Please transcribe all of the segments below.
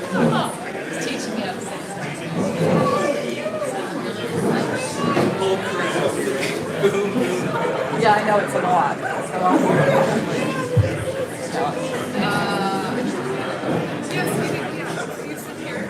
He's teaching me how to say stuff. Yeah, I know it's a lot. It's a lot. Yes, we did. You sit here.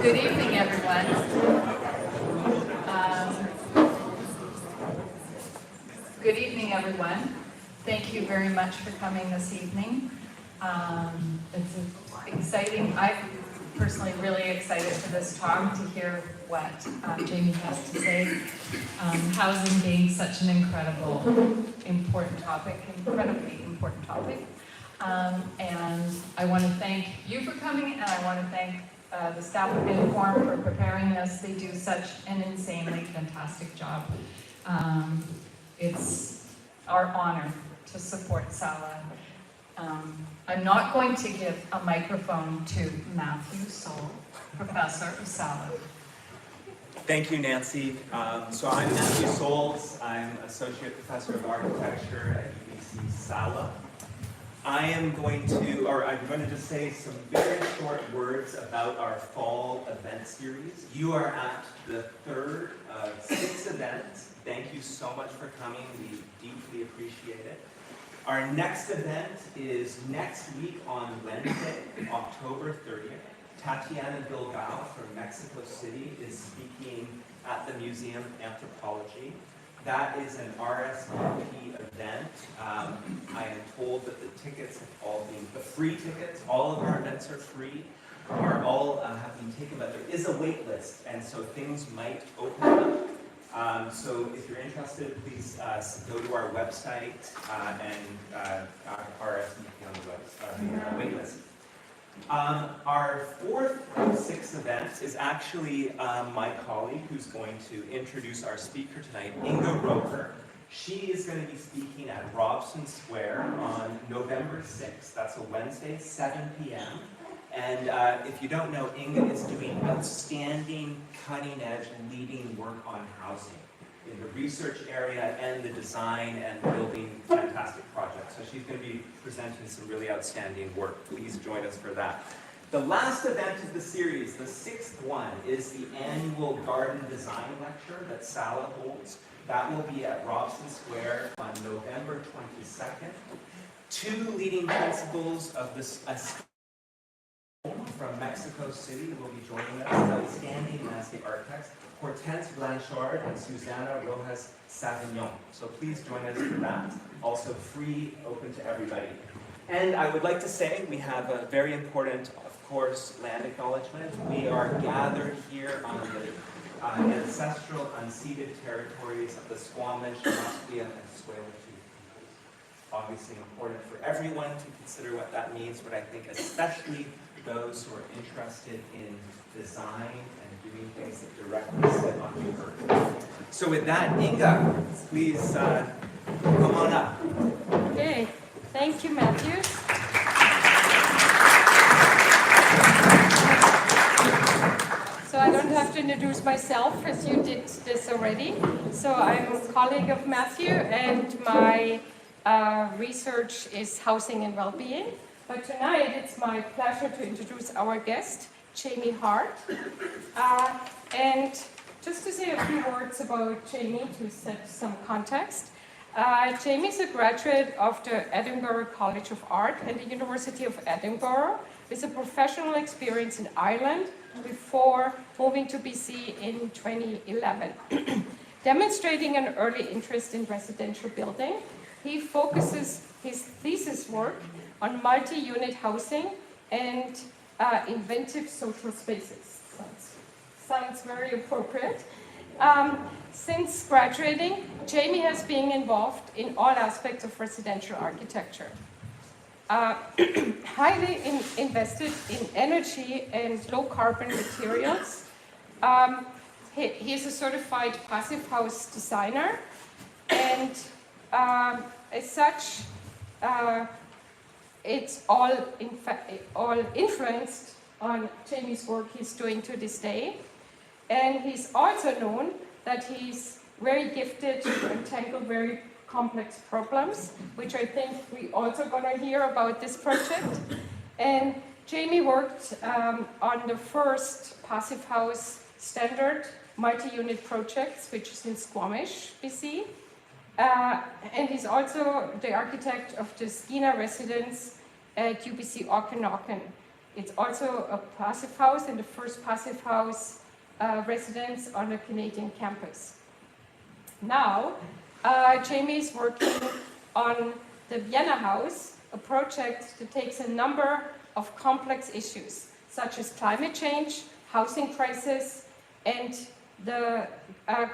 Good evening, everyone. Good evening, everyone. Thank you very much for coming this evening. It's exciting. I'm personally really excited for this talk to hear what Jamie has to say. Housing being such an incredibly important topic. And I want to thank you for coming, and I want to thank the staff of Inform for preparing this. They do such an insanely fantastic job. It's our honor to support SALA. I'm not going to give a microphone to Matthew Soul, Professor of SALA. Thank you, Nancy. So I'm Matthew Souls. I'm Associate Professor of Architecture at UBC SALA. I'm going to just say some very short words about our fall event series. You are at the third of 6 events. Thank you so much for coming. We deeply appreciate it. Our next event is next week on Wednesday, October 30th. Tatiana Bilbao from Mexico City is speaking at the Museum of Anthropology. That is an RSVP event. I am told that the tickets have all been, the free tickets, all of our events are free, are all have been taken, but there is a wait list, and so things might open up. So if you're interested, please go to our website and RSVP on the wait list. Our fourth of 6 events is actually my colleague who's going to introduce our speaker tonight, Inga Roker. She is going to be speaking at Robson Square on November 6th. That's a Wednesday, 7 p.m. And if you don't know, Inga is doing outstanding, cutting-edge, leading work on housing in the research area and the design and building fantastic projects. So she's going to be presenting some really outstanding work. Please join us for that. The last event of the series, the 6th one, is the annual Garden Design Lecture that SALA holds. That will be at Robson Square on November 22nd. 2 leading principals of this from Mexico City will be joining us, outstanding landscape architects, Hortense Blanchard and Susana Rojas Savignon. So please join us for that. Also free, open to everybody. And I would like to say we have a very important, of course, land acknowledgement. We are gathered here on the ancestral unceded territories of the Squamish, Musqueam, and Tsleil-Waututh. Obviously important for everyone to consider what that means, but I think especially those who are interested in design and doing things that directly sit on the earth. So with that, Inga, please come on up. Okay, thank you, Matthew. So I don't have to introduce myself as you did this already. So I'm a colleague of Matthew, and my research is housing and well-being. But tonight it's my pleasure to introduce our guest, Jamie Harte. And just to say a few words about Jamie to set some context. Jamie is a graduate of the Edinburgh College of Art and the University of Edinburgh with a professional experience in Ireland before moving to BC in 2011. Demonstrating an early interest in residential building, he focuses his thesis work on multi-unit housing and inventive social spaces. Sounds very appropriate. Since graduating, Jamie has been involved in all aspects of residential architecture. Highly invested in energy and low carbon materials. He is a certified passive house designer, and as such, it's all influenced on Jamie's work he's doing to this day. And he's also known that he's very gifted to tackle very complex problems, which I think we also gonna hear about this project. And Jamie worked on the first passive house standard multi-unit projects, which is in Squamish, BC. And he's also the architect of the Skeena residence at UBC Okanagan. It's also a passive house and the first passive house residence on a Canadian campus. Now, Jamie is working on the Vienna House, a project that takes a number of complex issues, such as climate change, housing crisis, and the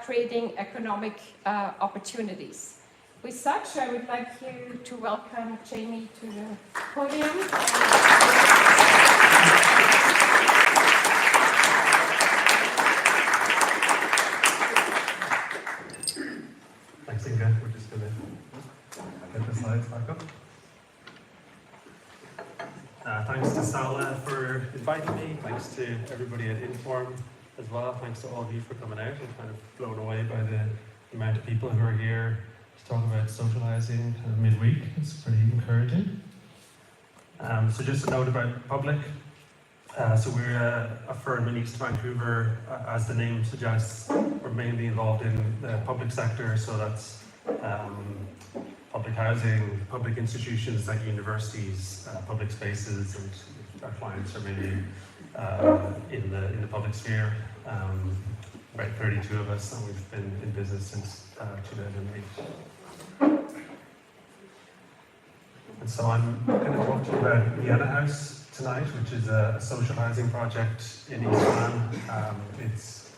creating economic opportunities. With such, I would like you to welcome Jamie to the podium. Thanks, Inga. We're just going to get the slides back up. Thanks to SALA for inviting me. Thanks to everybody at Inform as well. Thanks to all of you for coming out. I'm kind of blown away by the amount of people who are here to talk about socializing kind of midweek. It's pretty encouraging. So just a note about the public. So we're a firm in East Vancouver. As the name suggests, we're mainly involved in the public sector, so that's public housing, public institutions like universities, public spaces, and our clients are mainly in the public sphere. About 32 of us, and we've been in business since 2008. And so I'm going to talk to you about Vienna House tonight, which is a social housing project in East Van. It's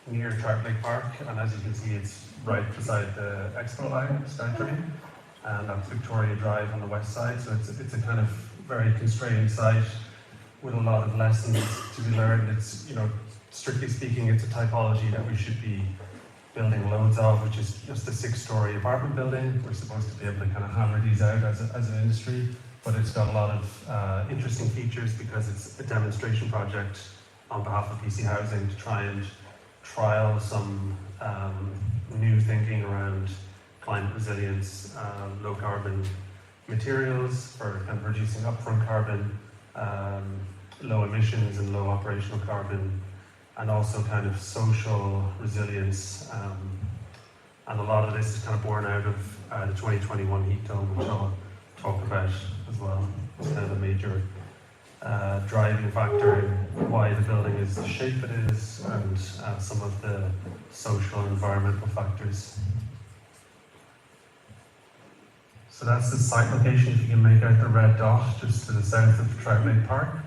near Trout Lake Park, and as you can see, it's right beside the Expo line, SkyTrain, and that's Victoria Drive on the west side. So it's a kind of very constrained site with a lot of lessons to be learned. It's, you know, strictly speaking, it's a typology that we should be building loads of, which is just a 6-story apartment building. We're supposed to be able to kind of hammer these out as an industry, but it's got a lot of interesting features because it's a demonstration project on behalf of BC Housing to try and trial some new thinking around climate resilience, low carbon materials for kind of reducing upfront carbon, low emissions and low operational carbon, and also kind of social resilience. And a lot of this is kind of born out of the 2021 heat dome, which I'll talk about as well. It's kind of a major driving factor in why the building is the shape it is, and some of the social and environmental factors. So that's the site location. If you can make out the red dot just to the south of Trout Lake Park.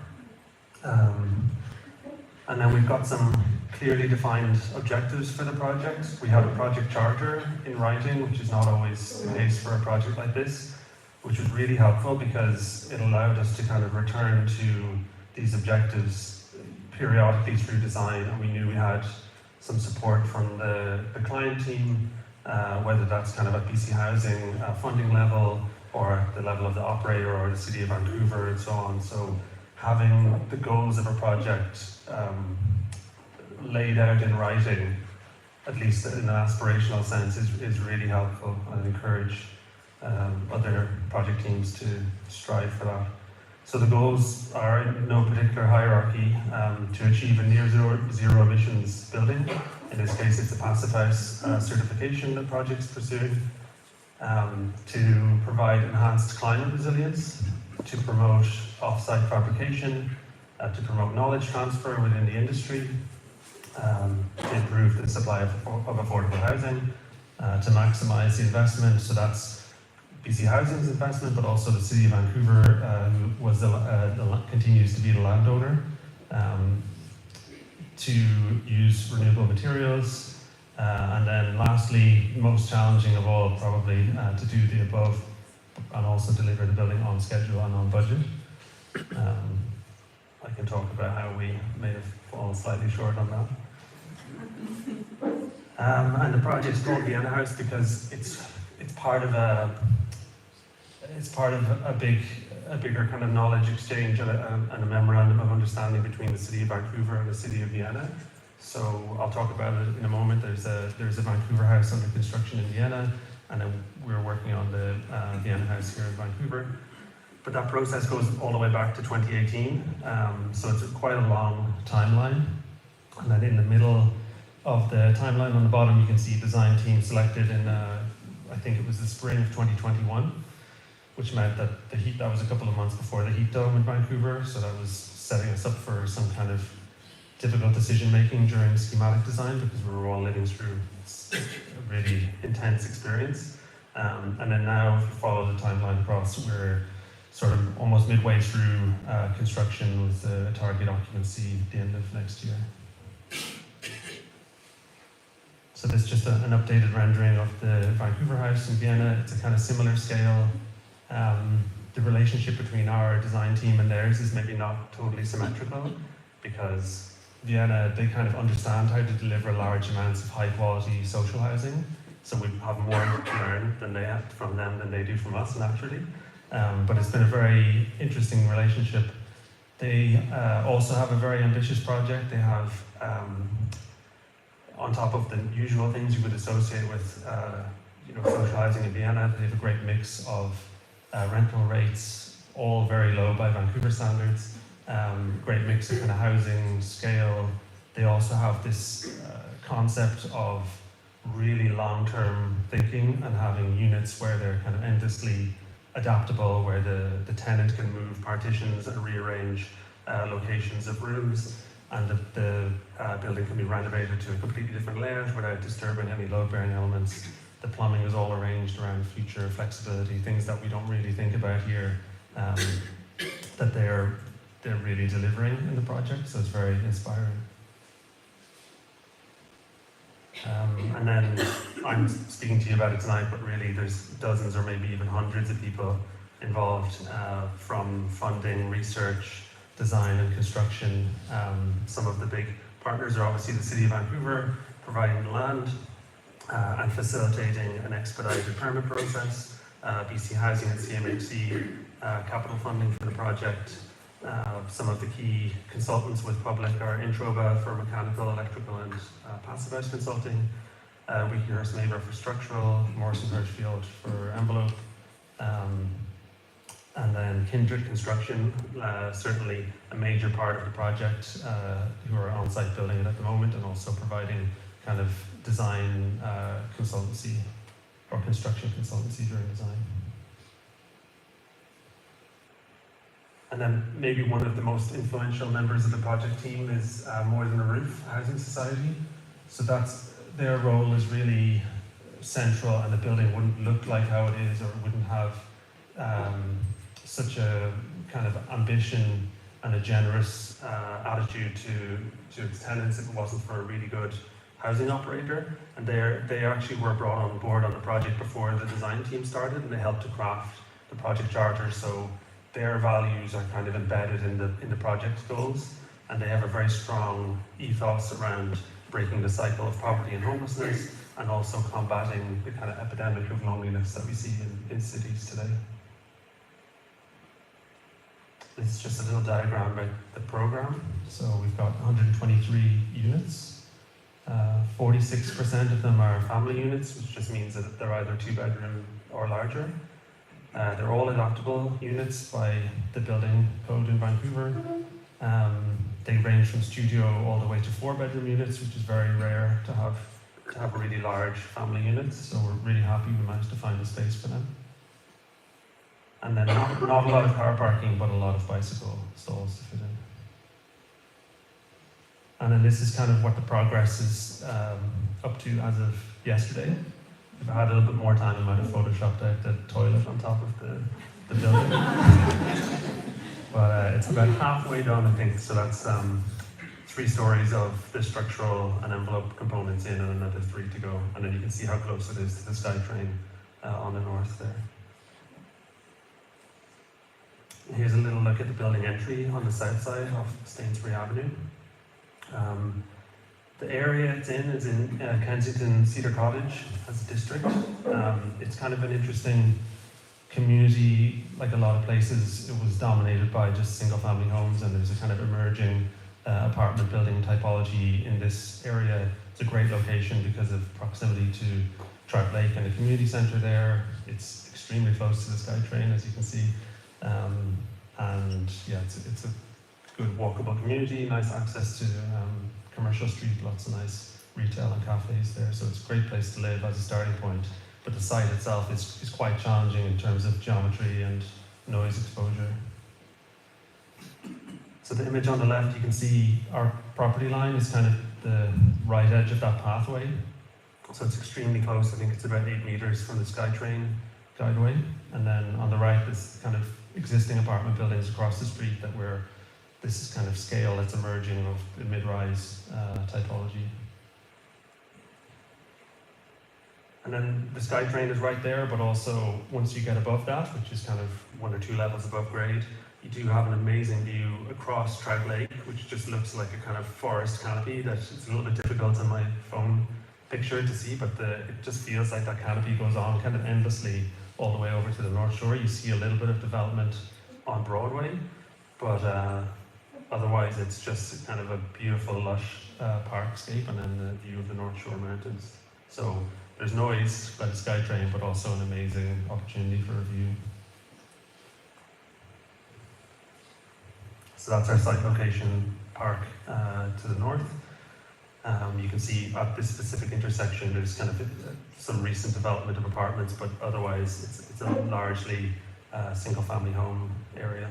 And then we've got some clearly defined objectives for the project. We have a project charter in writing, which is not always the case for a project like this, which was really helpful because it allowed us to kind of return to these objectives periodically through design, and we knew we had some support from the client team, whether that's kind of at BC Housing funding level or the level of the operator or the City of Vancouver and so on. So having the goals of a project laid out in writing, at least in an aspirational sense, is really helpful. I'd encourage other project teams to strive for that. So the goals are in no particular hierarchy: to achieve a near zero emissions building. In this case, it's a Passive House certification that project's pursuing. To provide enhanced climate resilience, to promote off-site fabrication, to promote knowledge transfer within the industry, to improve the supply of affordable housing, to maximise the investment. So that's BC Housing's investment, but also the City of Vancouver, who was continues to be the landowner, to use renewable materials, and then lastly, most challenging of all, probably, to do the above and also deliver the building on schedule and on budget. I can talk about how we may have fallen slightly short on that. And the project's called Vienna House because it's part of a bigger kind of knowledge exchange and a memorandum of understanding between the City of Vancouver and the City of Vienna. So I'll talk about it in a moment. There's a Vancouver house under construction in Vienna, and then we're working on the Vienna House here in Vancouver. But that process goes all the way back to 2018, so it's quite a long timeline. And then in the middle of the timeline on the bottom, you can see design team selected in, I think it was the spring of 2021, which meant that that was a couple of months before the heat dome in Vancouver, so that was setting us up for some kind of difficult decision making during schematic design because we were all living through a really intense experience. And then now, if you follow the timeline across, we're sort of almost midway through construction with a target occupancy at the end of next year. So this is just an updated rendering of the Vancouver house in Vienna. It's a kind of similar scale. The relationship between our design team and theirs is maybe not totally symmetrical because Vienna, they kind of understand how to deliver large amounts of high quality social housing. So we have more to learn from them than they do from us, naturally. But it's been a very interesting relationship. They also have a very ambitious project. They have, on top of the usual things you would associate with social housing in Vienna, they have a great mix of rental rates, all very low by Vancouver standards. Great mix of kind of housing scale. They also have this concept of really long-term thinking and having units where they're kind of endlessly adaptable, where the tenant can move partitions and rearrange locations of rooms, and the building can be renovated to a completely different layout without disturbing any load-bearing elements. The plumbing is all arranged around future flexibility, things that we don't really think about here, that they're really delivering in the project, so it's very inspiring. And then I'm speaking to you about it tonight, but really there's dozens or maybe even hundreds of people involved, from funding, research, design and construction. Some of the big partners are obviously the City of Vancouver, providing the land and facilitating an expedited permit process, BC Housing and CMHC capital funding for the project. Some of the key consultants with public are Introba for mechanical, electrical and passive house consulting, Weekly Nurse Labour for structural, Morrison Hirschfield for envelope, and then Kindred Construction, certainly a major part of the project, who are on-site building it at the moment and also providing kind of design consultancy or construction consultancy during design. And then maybe one of the most influential members of the project team is More Than a Roof Housing Society. So their role is really central, and the building wouldn't look like how it is, or wouldn't have such a kind of ambition and a generous attitude to its tenants if it wasn't for a really good housing operator. And they actually were brought on board on the project before the design team started, and they helped to craft the project charter, so their values are kind of embedded in the project's goals, and they have a very strong ethos around breaking the cycle of poverty and homelessness, and also combating the kind of epidemic of loneliness that we see in cities today. This is just a little diagram about the program. So we've got 123 units. 46% of them are family units, which just means that they're either 2-bedroom or larger. They're all adaptable units by the building code in Vancouver. They range from studio all the way to 4-bedroom units, which is very rare to have a really large family unit. So we're really happy we managed to find a space for them. And then not a lot of car parking, but a lot of bicycle stalls to fit in. And then this is kind of what the progress is up to as of yesterday. If I had a little bit more time, I might have photoshopped out the toilet on top of the building. But it's about halfway done, I think. So that's 3 stories of the structural and envelope components in, and another 3 to go. And then you can see how close it is to the SkyTrain on the north there. Here's a little look at the building entry on the south side of Stainsbury Avenue. The area it's in is in Kensington Cedar Cottage as a district. It's kind of an interesting community. Like a lot of places, it was dominated by just single family homes, and there's a kind of emerging apartment building typology in this area. It's a great location because of proximity to Trout Lake and the community centre there. It's extremely close to the SkyTrain, as you can see. And yeah, it's a good walkable community, nice access to commercial street, lots of nice retail and cafes there. So it's a great place to live as a starting point. But the site itself is quite challenging in terms of geometry and noise exposure. So the image on the left, you can see our property line is kind of the right edge of that pathway. So it's extremely close. I think it's about 8 meters from the SkyTrain guideway. And then on the right, this kind of existing apartment buildings across the street this is kind of scale that's emerging of the mid-rise typology. And then the SkyTrain is right there, but also once you get above that, which is kind of 1 or 2 levels above grade, you do have an amazing view across Trout Lake, which just looks like a kind of forest canopy that it's a little bit difficult on my phone picture to see, but it just feels like that canopy goes on kind of endlessly all the way over to the North Shore. You see a little bit of development on Broadway, but otherwise it's just kind of a beautiful lush parkscape, and then the view of the North Shore Mountains. So there's noise by the SkyTrain, but also an amazing opportunity for a view. So that's our site location park to the north. You can see at this specific intersection there's kind of some recent development of apartments, but otherwise it's a largely single family home area.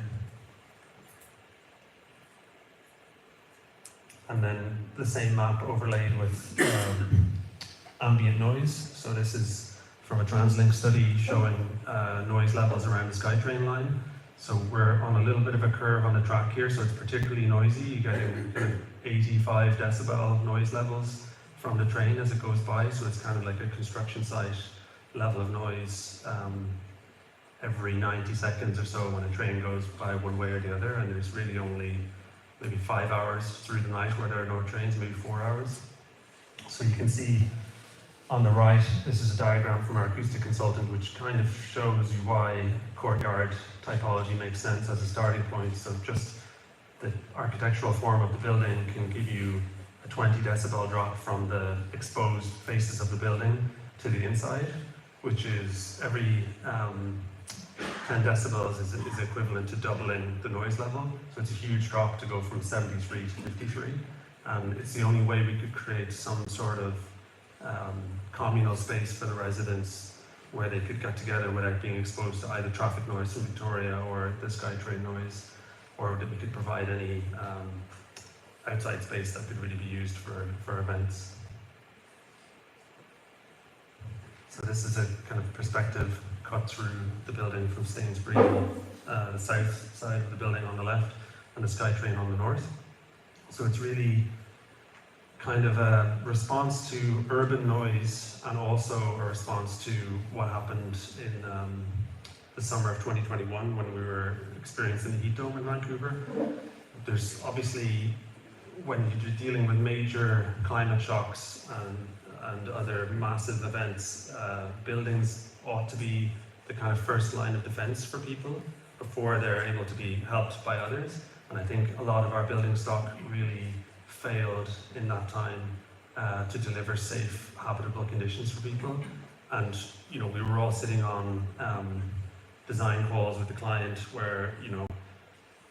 And then the same map overlaid with ambient noise. So this is from a TransLink study showing noise levels around the SkyTrain line. So we're on a little bit of a curve on the track here, so it's particularly noisy. You get kind of 85 decibel noise levels from the train as it goes by, so it's kind of like a construction site level of noise every 90 seconds or so when a train goes by one way or the other, and there's really only maybe 5 hours through the night where there are no trains, maybe 4 hours. So you can see on the right, this is a diagram from our acoustic consultant, which kind of shows you why courtyard typology makes sense as a starting point. So just the architectural form of the building can give you a 20 decibel drop from the exposed faces of the building to the inside, which is every 10 decibels is equivalent to doubling the noise level. So it's a huge drop to go from 73 to 53. And it's the only way we could create some sort of communal space for the residents where they could get together without being exposed to either traffic noise from Victoria or the SkyTrain noise, or that we could provide any outside space that could really be used for events. So this is a kind of perspective cut through the building from Stainsbury, the south side of the building on the left, and the SkyTrain on the north. So it's really kind of a response to urban noise and also a response to what happened in the summer of 2021 when we were experiencing the heat dome in Vancouver. There's obviously, when you're dealing with major climate shocks and other massive events, buildings ought to be the kind of first line of defense for people before they're able to be helped by others. And I think a lot of our building stock really failed in that time to deliver safe, habitable conditions for people. And we were all sitting on design calls with the client where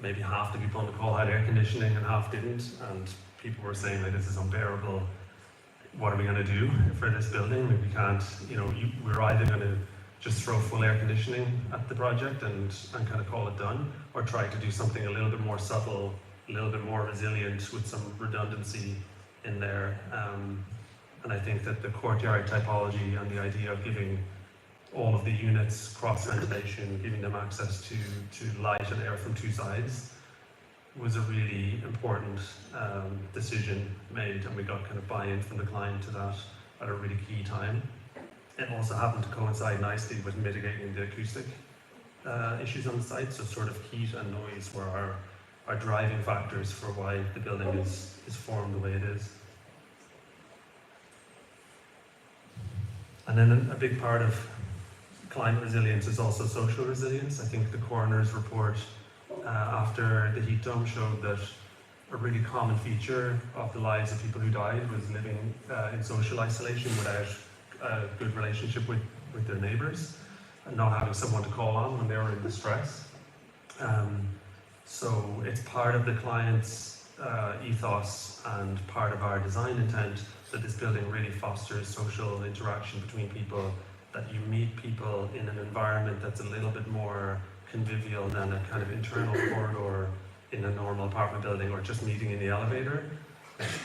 maybe half the people on the call had air conditioning and half didn't, and people were saying like, this is unbearable. What are we going to do for this building? Like, we can't. We're either going to just throw full air conditioning at the project and kind of call it done, or try to do something a little bit more subtle, a little bit more resilient with some redundancy in there. And I think that the courtyard typology and the idea of giving all of the units cross ventilation, giving them access to light and air from two sides, was a really important decision made, and we got kind of buy-in from the client to that at a really key time. It also happened to coincide nicely with mitigating the acoustic issues on the site, so sort of heat and noise were our driving factors for why the building is formed the way it is. And then a big part of climate resilience is also social resilience. I think the coroner's report after the heat dome showed that a really common feature of the lives of people who died was living in social isolation without a good relationship with their neighbours and not having someone to call on when they were in distress. So it's part of the client's ethos and part of our design intent that this building really fosters social interaction between people, that you meet people in an environment that's a little bit more convivial than a kind of internal corridor in a normal apartment building, or just meeting in the elevator.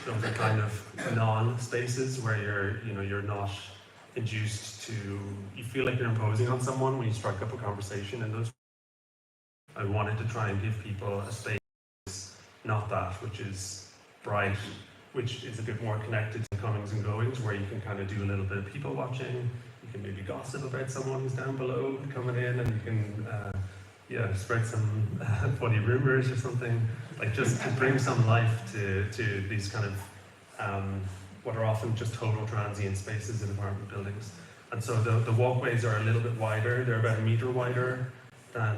Those are kind of non-spaces where you're not induced to, you feel like you're imposing on someone when you strike up a conversation in those. I wanted to try and give people a space, not that, which is bright, which is a bit more connected to comings and goings, where you can kind of do a little bit of people watching, you can maybe gossip about someone who's down below coming in, and you can spread some funny rumors or something, like just to bring some life to these kind of what are often just total transient spaces in apartment buildings. And so the walkways are a little bit wider, they're about 1 meter wider than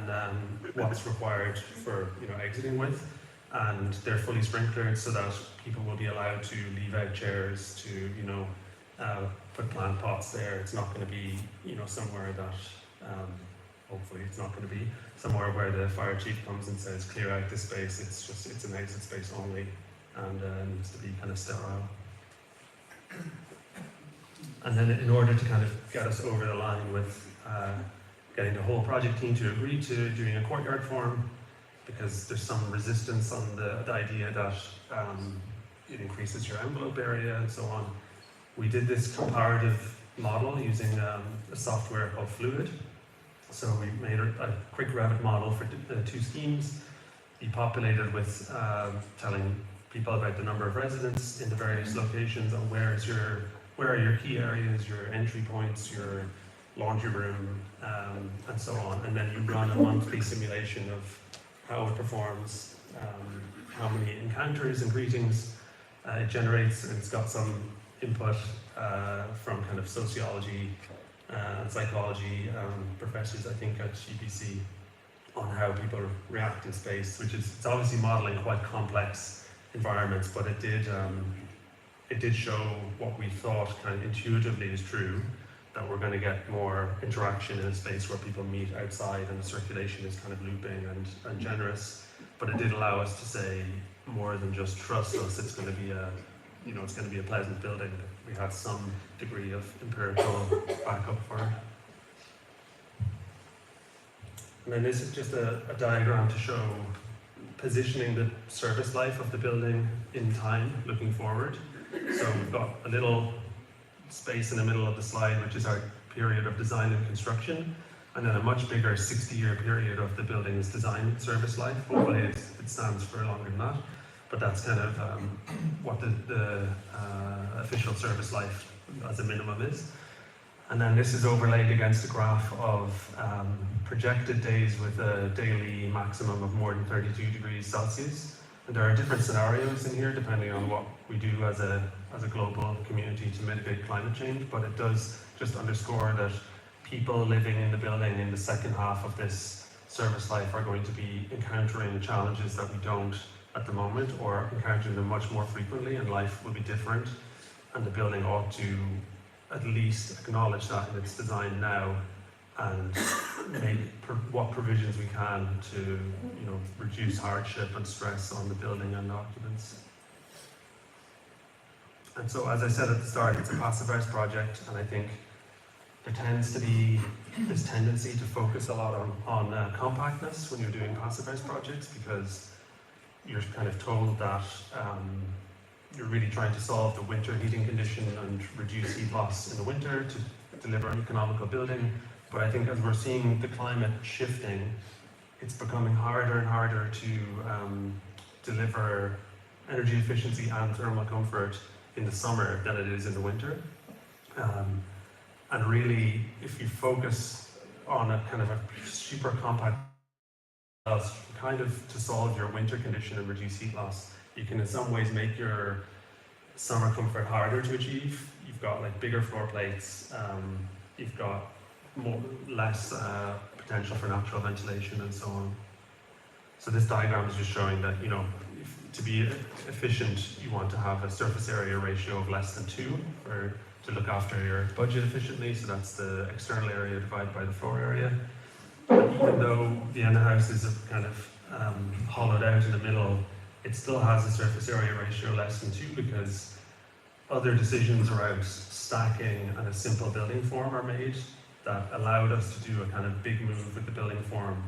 what's required for exiting with, and they're fully sprinklered so that people will be allowed to leave out chairs, to put plant pots there. It's not going to be somewhere that hopefully it's not going to be somewhere where the fire chief comes and says clear out this space. It's an exit space only, and needs to be kind of sterile. And then in order to kind of get us over the line with getting the whole project team to agree to doing a courtyard form, because there's some resistance on the idea that it increases your envelope area and so on. We did this comparative model using a software called Fluid. So we made a quick Revit model for the two schemes. He populated with telling people about the number of residents in the various locations and where are your key areas, your entry points, your laundry room, and so on. And then you run a monthly simulation of how it performs, how many encounters and greetings it generates, and it's got some input from kind of sociology and psychology professors, I think, at UBC on how people react in space, it's obviously modeling quite complex environments, but it did show what we thought kind of intuitively is true, that we're going to get more interaction in a space where people meet outside and the circulation is kind of looping and generous. But it did allow us to say more than just trust us, it's going to be a pleasant building. We had some degree of empirical backup for it. And then this is just a diagram to show positioning the service life of the building in time, looking forward. So we've got a little space in the middle of the slide, which is our period of design and construction. and then a much bigger 60-year period of the building's design service life. Hopefully it stands for longer than that, but that's kind of what the official service life as a minimum is. And then this is overlaid against a graph of projected days with a daily maximum of more than 32 degrees Celsius. And there are different scenarios in here depending on what we do as a global community to mitigate climate change, but it does just underscore that people living in the building in the second half of this service life are going to be encountering challenges that we don't at the moment, or encountering them much more frequently, and life will be different. And the building ought to at least acknowledge that in its design now, and make what provisions we can to, reduce hardship and stress on the building and the occupants. And so, as I said at the start, it's a passive house project, and I think there tends to be this tendency to focus a lot on compactness when you're doing passive house projects, because you're kind of told that you're really trying to solve the winter heating condition and reduce heat loss in the winter to deliver an economical building. But I think as we're seeing the climate shifting, it's becoming harder and harder to deliver energy efficiency and thermal comfort in the summer than it is in the winter. And really, if you focus on a kind of a super compact house, kind of to solve your winter condition and reduce heat loss, you can in some ways make your summer comfort harder to achieve. You've got like bigger floor plates, you've got less potential for natural ventilation and so on. So this diagram is just showing that, to be efficient, you want to have a surface area ratio of less than 2 to look after your budget efficiently. So that's the external area divided by the floor area. But even though Vienna House is kind of hollowed out in the middle, it still has a surface area ratio less than 2 because other decisions around stacking and a simple building form are made that allowed us to do a kind of big move with the building form,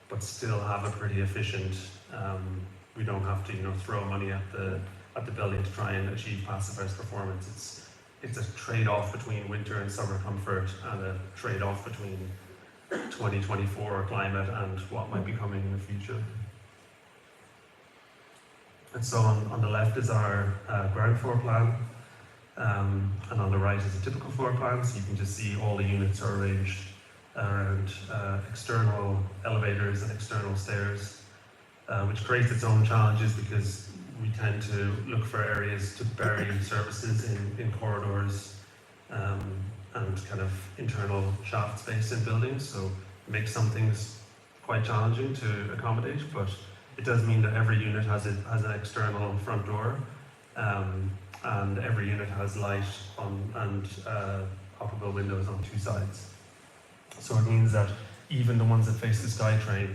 but still have a pretty efficient. We don't have to, throw money at the building to try and achieve passive house performance. It's a trade-off between winter and summer comfort, and a trade-off between 2024 climate and what might be coming in the future. And so on the left is our ground floor plan, and on the right is a typical floor plan. So you can just see all the units are arranged around external elevators and external stairs, which creates its own challenges because we tend to look for areas to bury services in corridors and kind of internal shaft space in buildings. So it makes some things quite challenging to accommodate, but it does mean that every unit has an external front door, and every unit has light and operable windows on 2 sides. So it means that even the ones that face the SkyTrain,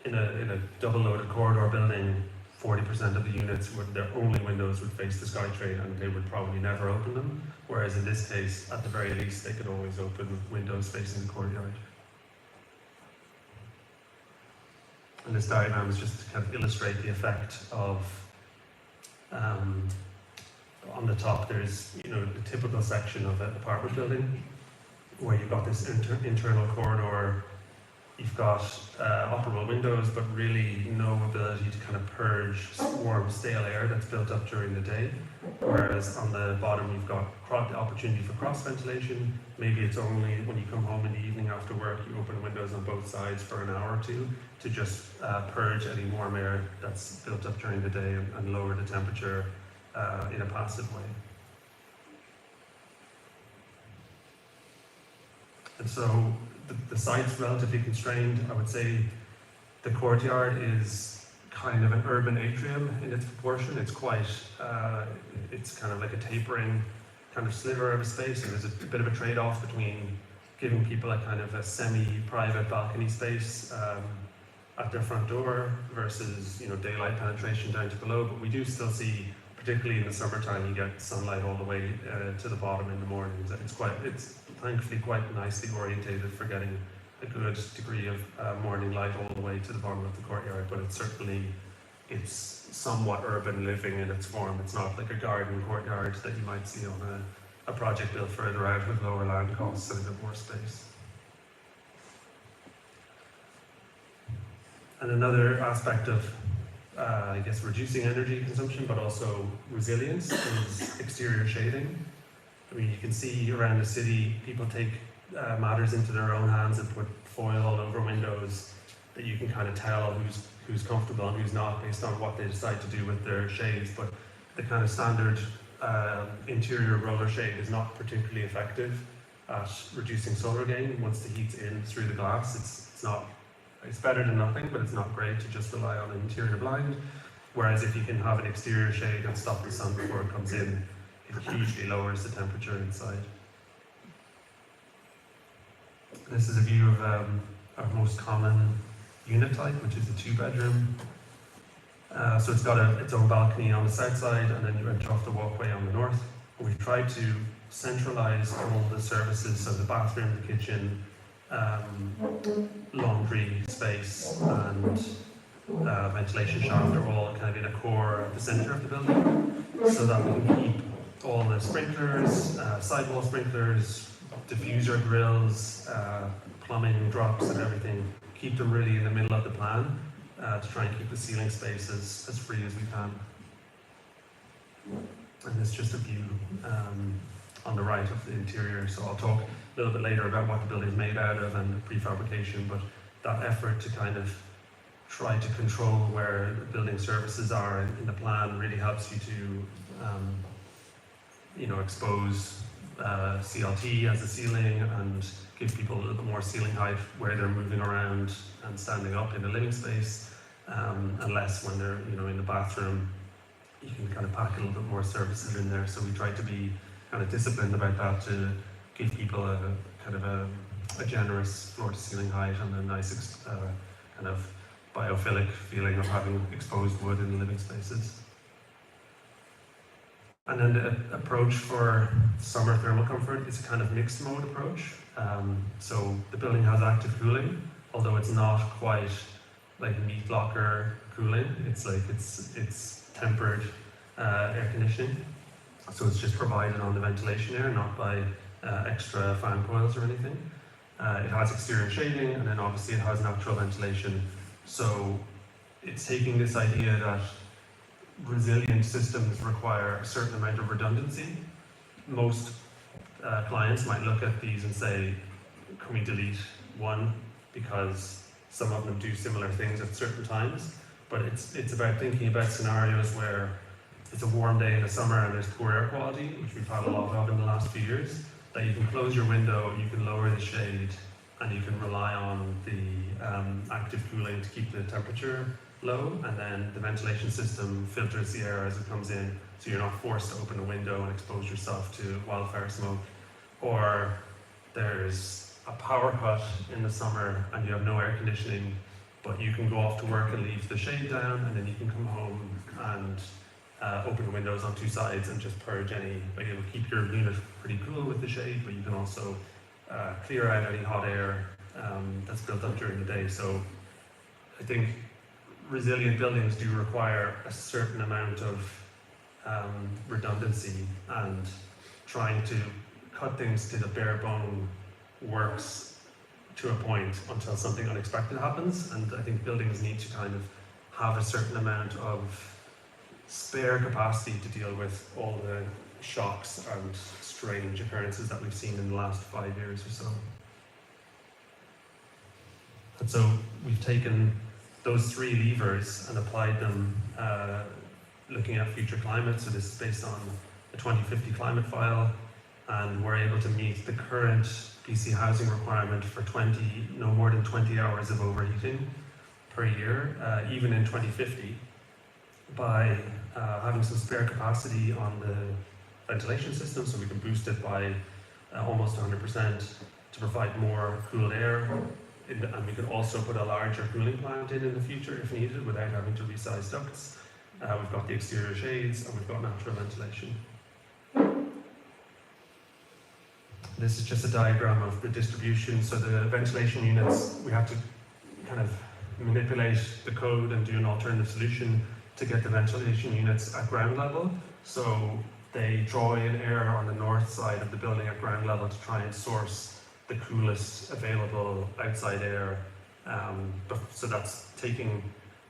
in a double-loaded corridor building, 40% of the units, their only windows would face the SkyTrain, and they would probably never open them. Whereas in this case, at the very least, they could always open windows facing the courtyard. And this diagram is just to kind of illustrate the effect of, on the top there's, the typical section of an apartment building, where you've got this internal corridor. You've got operable windows, but really no ability to kind of purge warm, stale air that's built up during the day. Whereas on the bottom, you've got the opportunity for cross ventilation. Maybe it's only when you come home in the evening after work, you open windows on both sides for an hour or two to just purge any warm air that's built up during the day and lower the temperature in a passive way. And so the site's relatively constrained. I would say the courtyard is kind of an urban atrium in its proportion. It's quite, it's kind of like a tapering kind of sliver of a space, and there's a bit of a trade-off between giving people a kind of a semi-private balcony space at their front door versus, daylight penetration down to below. But we do still see, particularly in the summertime, you get sunlight all the way to the bottom in the mornings. It's thankfully quite nicely orientated for getting a good degree of morning light all the way to the bottom of the courtyard, but it's somewhat urban living in its form. It's not like a garden courtyard that you might see on a project built further out with lower land costs and a bit more space. And another aspect of, I guess, reducing energy consumption, but also resilience, is exterior shading. I mean, you can see around the city, people take matters into their own hands and put foil all over windows that you can kind of tell who's comfortable and who's not based on what they decide to do with their shades. But the kind of standard interior roller shade is not particularly effective at reducing solar gain. Once the heat's in through the glass, it's better than nothing, but it's not great to just rely on an interior blind. Whereas if you can have an exterior shade and stop the sun before it comes in, it hugely lowers the temperature inside. This is a view of our most common unit type, which is a 2-bedroom. So it's got its own balcony on the south side, and then you enter off the walkway on the north. We've tried to centralize all the services, so the bathroom, the kitchen, laundry space, and ventilation shaft are all kind of in a core at the center of the building, so that we can keep all the sprinklers, sidewall sprinklers, diffuser grills, plumbing drops and everything, keep them really in the middle of the plan to try and keep the ceiling space as free as we can. And this is just a view on the right of the interior, so I'll talk a little bit later about what the building is made out of and prefabrication, but that effort to kind of try to control where the building services are in the plan really helps you to expose CLT as a ceiling and give people a little bit more ceiling height where they're moving around and standing up in the living space, and less when they're in the bathroom. You can kind of pack a little bit more services in there. So we try to be kind of disciplined about that to give people a kind of a generous floor to ceiling height and a nice kind of biophilic feeling of having exposed wood in the living spaces. And then the approach for summer thermal comfort is a kind of mixed mode approach. So the building has active cooling, although it's not quite like meat locker cooling. It's tempered air conditioning. So it's just provided on the ventilation air, not by extra fan coils or anything. It has exterior shading, and then obviously it has natural ventilation. So it's taking this idea that resilient systems require a certain amount of redundancy. Most clients might look at these and say, can we delete one, because some of them do similar things at certain times. But it's about thinking about scenarios where it's a warm day in the summer and there's poor air quality, which we've had a lot of in the last few years, that you can close your window, you can lower the shade, and you can rely on the active cooling to keep the temperature low, and then the ventilation system filters the air as it comes in, so you're not forced to open a window and expose yourself to wildfire smoke. Or there's a power cut in the summer and you have no air conditioning, but you can go off to work and leave the shade down, and then you can come home and open the windows on two sides and just purge any, like, it will keep your unit pretty cool with the shade, but you can also clear out any hot air that's built up during the day. So I think resilient buildings do require a certain amount of redundancy, and trying to cut things to the bare bone works to a point until something unexpected happens. And I think buildings need to kind of have a certain amount of spare capacity to deal with all the shocks and strange occurrences that we've seen in the last 5 years or so. And so we've taken those three levers and applied them looking at future climate. So this is based on the 2050 climate file, and we're able to meet the current BC housing requirement for no more than 20 hours of overheating per year, even in 2050, by having some spare capacity on the ventilation system, so we can boost it by almost 100% to provide more cool air. And we could also put a larger cooling plant in the future if needed without having to resize ducts. We've got the exterior shades and we've got natural ventilation. This is just a diagram of the distribution. So the ventilation units, we have to kind of manipulate the code and do an alternative solution to get the ventilation units at ground level. So they draw in air on the north side of the building at ground level to try and source the coolest available outside air So that's taking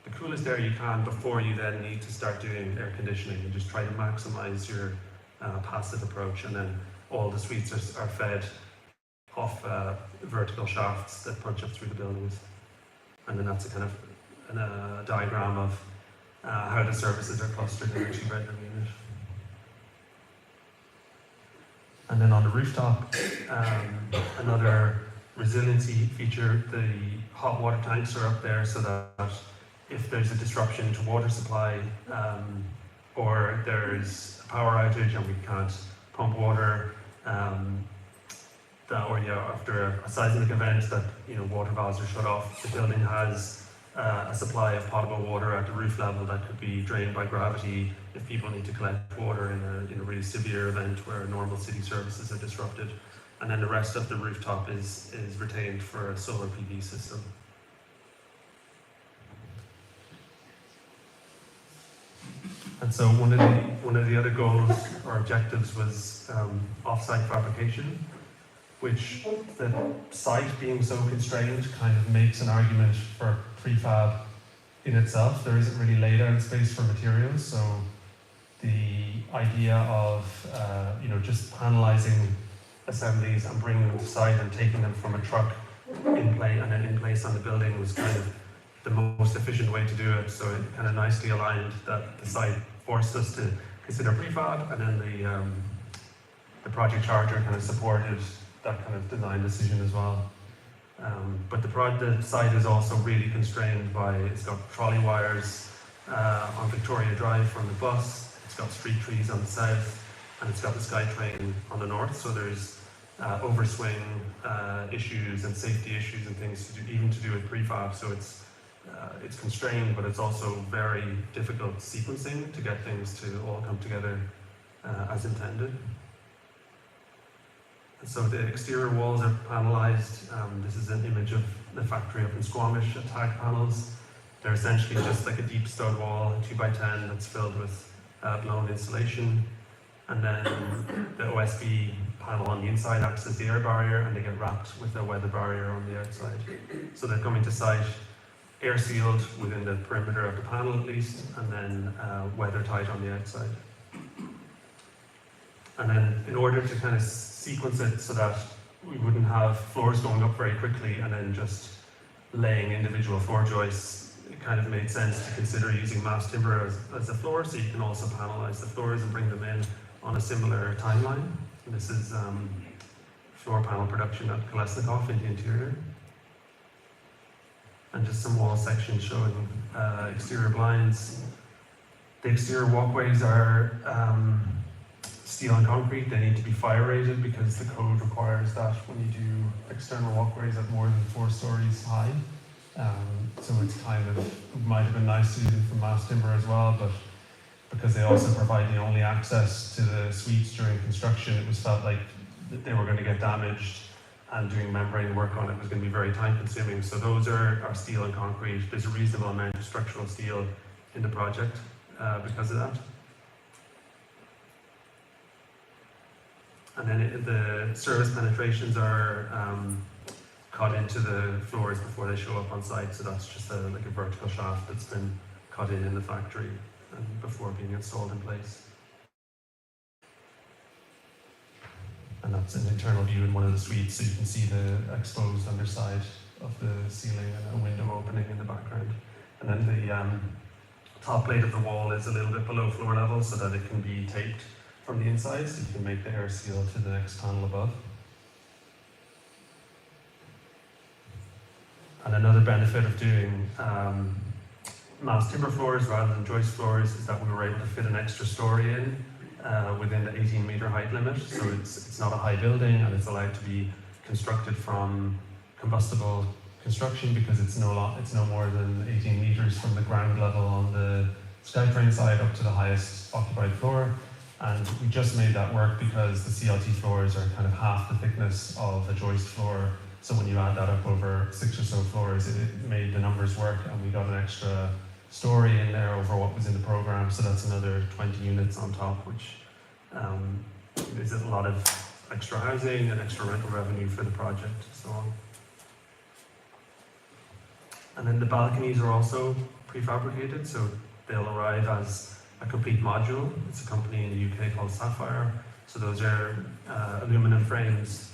the coolest air you can before you then need to start doing air conditioning, and just try to maximize your passive approach. And then all the suites are fed off vertical shafts that punch up through the buildings. And then that's a kind of a diagram of how the services are clustered in a 2-bedroom unit. And then on the rooftop, another resiliency feature, the hot water tanks are up there so that if there's a disruption to water supply, or there's a power outage and we can't pump water, after a seismic event that water valves are shut off, the building has a supply of potable water at the roof level that could be drained by gravity if people need to collect water in a really severe event where normal city services are disrupted. And then the rest of the rooftop is retained for a solar PV system. And so one of the other goals or objectives was off-site fabrication, which the site being so constrained kind of makes an argument for prefab in itself. There isn't really laydown space for materials, so the idea of just panelizing assemblies and bringing them to site and taking them from a truck in place on the building was kind of the most efficient way to do it. So it kind of nicely aligned that the site forced us to consider prefab, and then the project charter kind of supported that kind of design decision as well. But the site is also really constrained by, it's got trolley wires on Victoria Drive from the bus, it's got street trees on the south, and it's got the SkyTrain on the north, so there's overswing issues and safety issues and things even to do with prefab. So it's constrained, but it's also very difficult sequencing to get things to all come together as intended. And so the exterior walls are panelized. This is an image of the factory up in Squamish, tag panels. They're essentially just like a deep stud wall, 2x10, that's filled with blown insulation. And then the OSB panel on the inside acts as the air barrier, and they get wrapped with a weather barrier on the outside. So they're coming to site air sealed within the perimeter of the panel at least, and then weather tight on the outside. And then in order to kind of sequence it so that we wouldn't have floors going up very quickly and then just laying individual floor joists, it kind of made sense to consider using mass timber as a floor, so you can also panelize the floors and bring them in on a similar timeline. And this is floor panel production at Kolesnikov in the interior. And just some wall sections showing exterior blinds. The exterior walkways are steel and concrete. They need to be fire rated because the code requires that when you do external walkways at more than 4 stories high. So it's kind of, it might have been nice to use them for mass timber as well, but because they also provide the only access to the suites during construction, it was felt like they were going to get damaged, and doing membrane work on it was going to be very time consuming. So those are steel and concrete. There's a reasonable amount of structural steel in the project because of that. And then the service penetrations are cut into the floors before they show up on site. So that's just like a vertical shaft that's been cut in the factory and before being installed in place. And that's an internal view in one of the suites, so you can see the exposed underside of the ceiling and a window opening in the background. And then the top plate of the wall is a little bit below floor level so that it can be taped from the inside, so you can make the air seal to the next panel above. And another benefit of doing mass timber floors rather than joist floors is that we were able to fit an extra story in within the 18-meter height limit. So it's not a high building, and it's allowed to be constructed from combustible construction because it's no more than 18 meters from the ground level on the SkyTrain side up to the highest occupied floor. And we just made that work because the CLT floors are kind of half the thickness of a joist floor. So when you add that up over 6 or so floors, it made the numbers work, and we got an extra story in there over what was in the program. So that's another 20 units on top, which is a lot of extra housing and extra rental revenue for the project and so on. And then the balconies are also prefabricated, so they'll arrive as a complete module. It's a company in the UK called Sapphire. So those are aluminum frames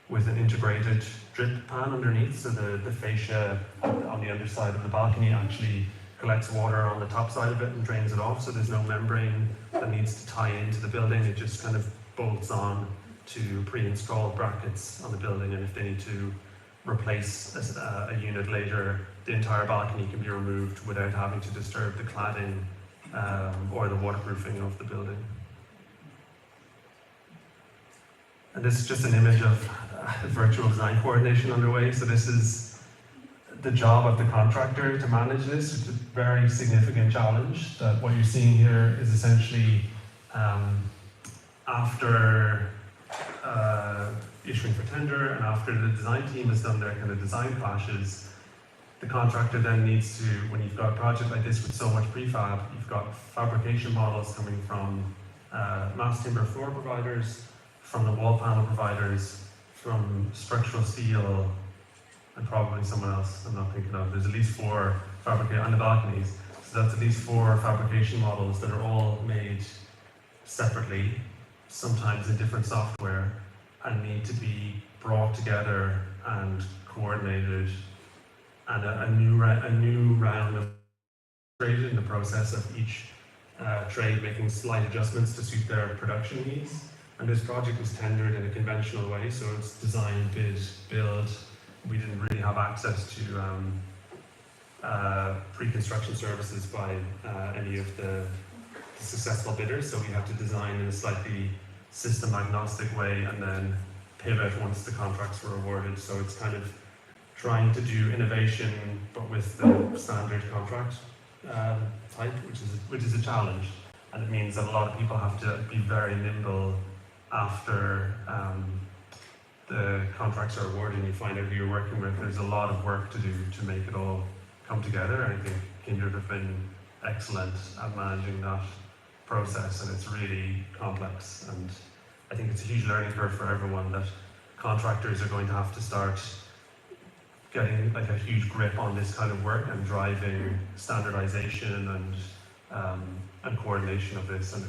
with an integrated drip pan underneath. So the fascia on the underside of the balcony actually collects water on the top side of it and drains it off. So there's no membrane that needs to tie into the building. It just kind of bolts on to pre-installed brackets on the building. And if they need to replace a unit later, the entire balcony can be removed without having to disturb the cladding or the waterproofing of the building. And this is just an image of virtual design coordination underway. So this is the job of the contractor to manage this. It's a very significant challenge. That what you're seeing here is essentially after issuing for tender and after the design team has done their kind of design clashes, the contractor then needs to, when you've got a project like this with so much prefab, you've got fabrication models coming from mass timber floor providers, from the wall panel providers, from structural steel, and probably someone else I'm not thinking of. There's at least 4 fabricate on the balconies. So that's at least 4 fabrication models that are all made separately, sometimes in different software, and need to be brought together and coordinated. And a new round of created in the process of each trade making slight adjustments to suit their production needs. And this project was tendered in a conventional way, so it's design, bid, build. We didn't really have access to pre-construction services by any of the successful bidders, so we had to design in a slightly system agnostic way and then pivot once the contracts were awarded. So it's kind of trying to do innovation but with the standard contract type, which is a challenge. And it means that a lot of people have to be very nimble after the contracts are awarded and you find out who you're working with. There's a lot of work to do to make it all come together. And I think Kindred have been excellent at managing that process, and it's really complex. And I think it's a huge learning curve for everyone that contractors are going to have to start getting like a huge grip on this kind of work and driving standardization and coordination of this. And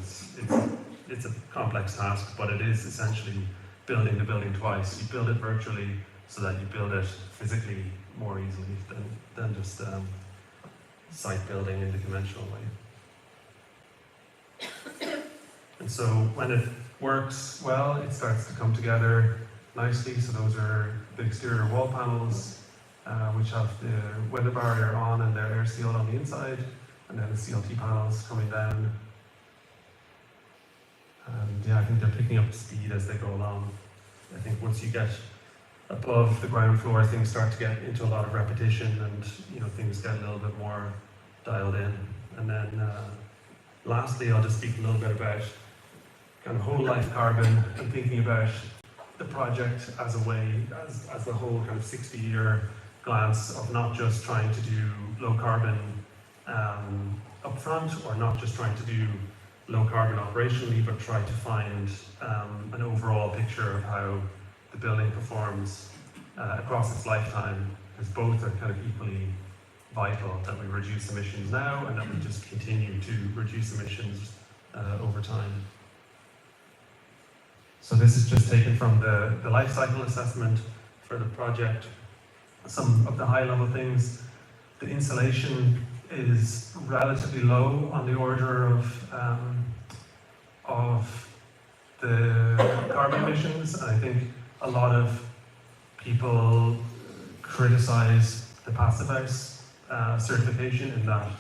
it's a complex task, but it is essentially building the building twice. You build it virtually so that you build it physically more easily than just site building in the conventional way. And so when it works well, it starts to come together nicely. So those are the exterior wall panels, which have the weather barrier on and they're air sealed on the inside, and then the CLT panels coming down. And yeah, I think they're picking up speed as they go along. I think once you get above the ground floor, things start to get into a lot of repetition, and things get a little bit more dialed in. And then lastly, I'll just speak a little bit about kind of whole life carbon and thinking about the project as a way, as the whole kind of 60-year glance of not just trying to do low carbon upfront, or not just trying to do low carbon operationally, but try to find an overall picture of how the building performs across its lifetime, because both are kind of equally vital, that we reduce emissions now and that we just continue to reduce emissions over time. So this is just taken from the life cycle assessment for the project. Some of the high level things: the insulation is relatively low, on the order of the carbon emissions. And I think a lot of people criticize the Passive House certification in that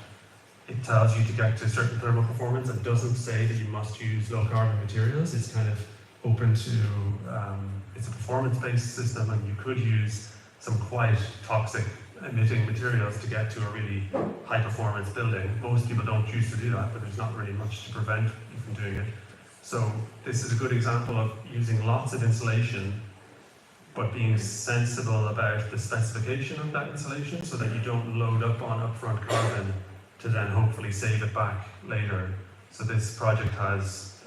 it tells you to get to certain thermal performance and doesn't say that you must use low carbon materials. It's kind of open to, it's a performance-based system, and you could use some quite toxic emitting materials to get to a really high performance building. Most people don't choose to do that, but there's not really much to prevent you from doing it. So this is a good example of using lots of insulation, but being sensible about the specification of that insulation so that you don't load up on upfront carbon to then hopefully save it back later. So this project has,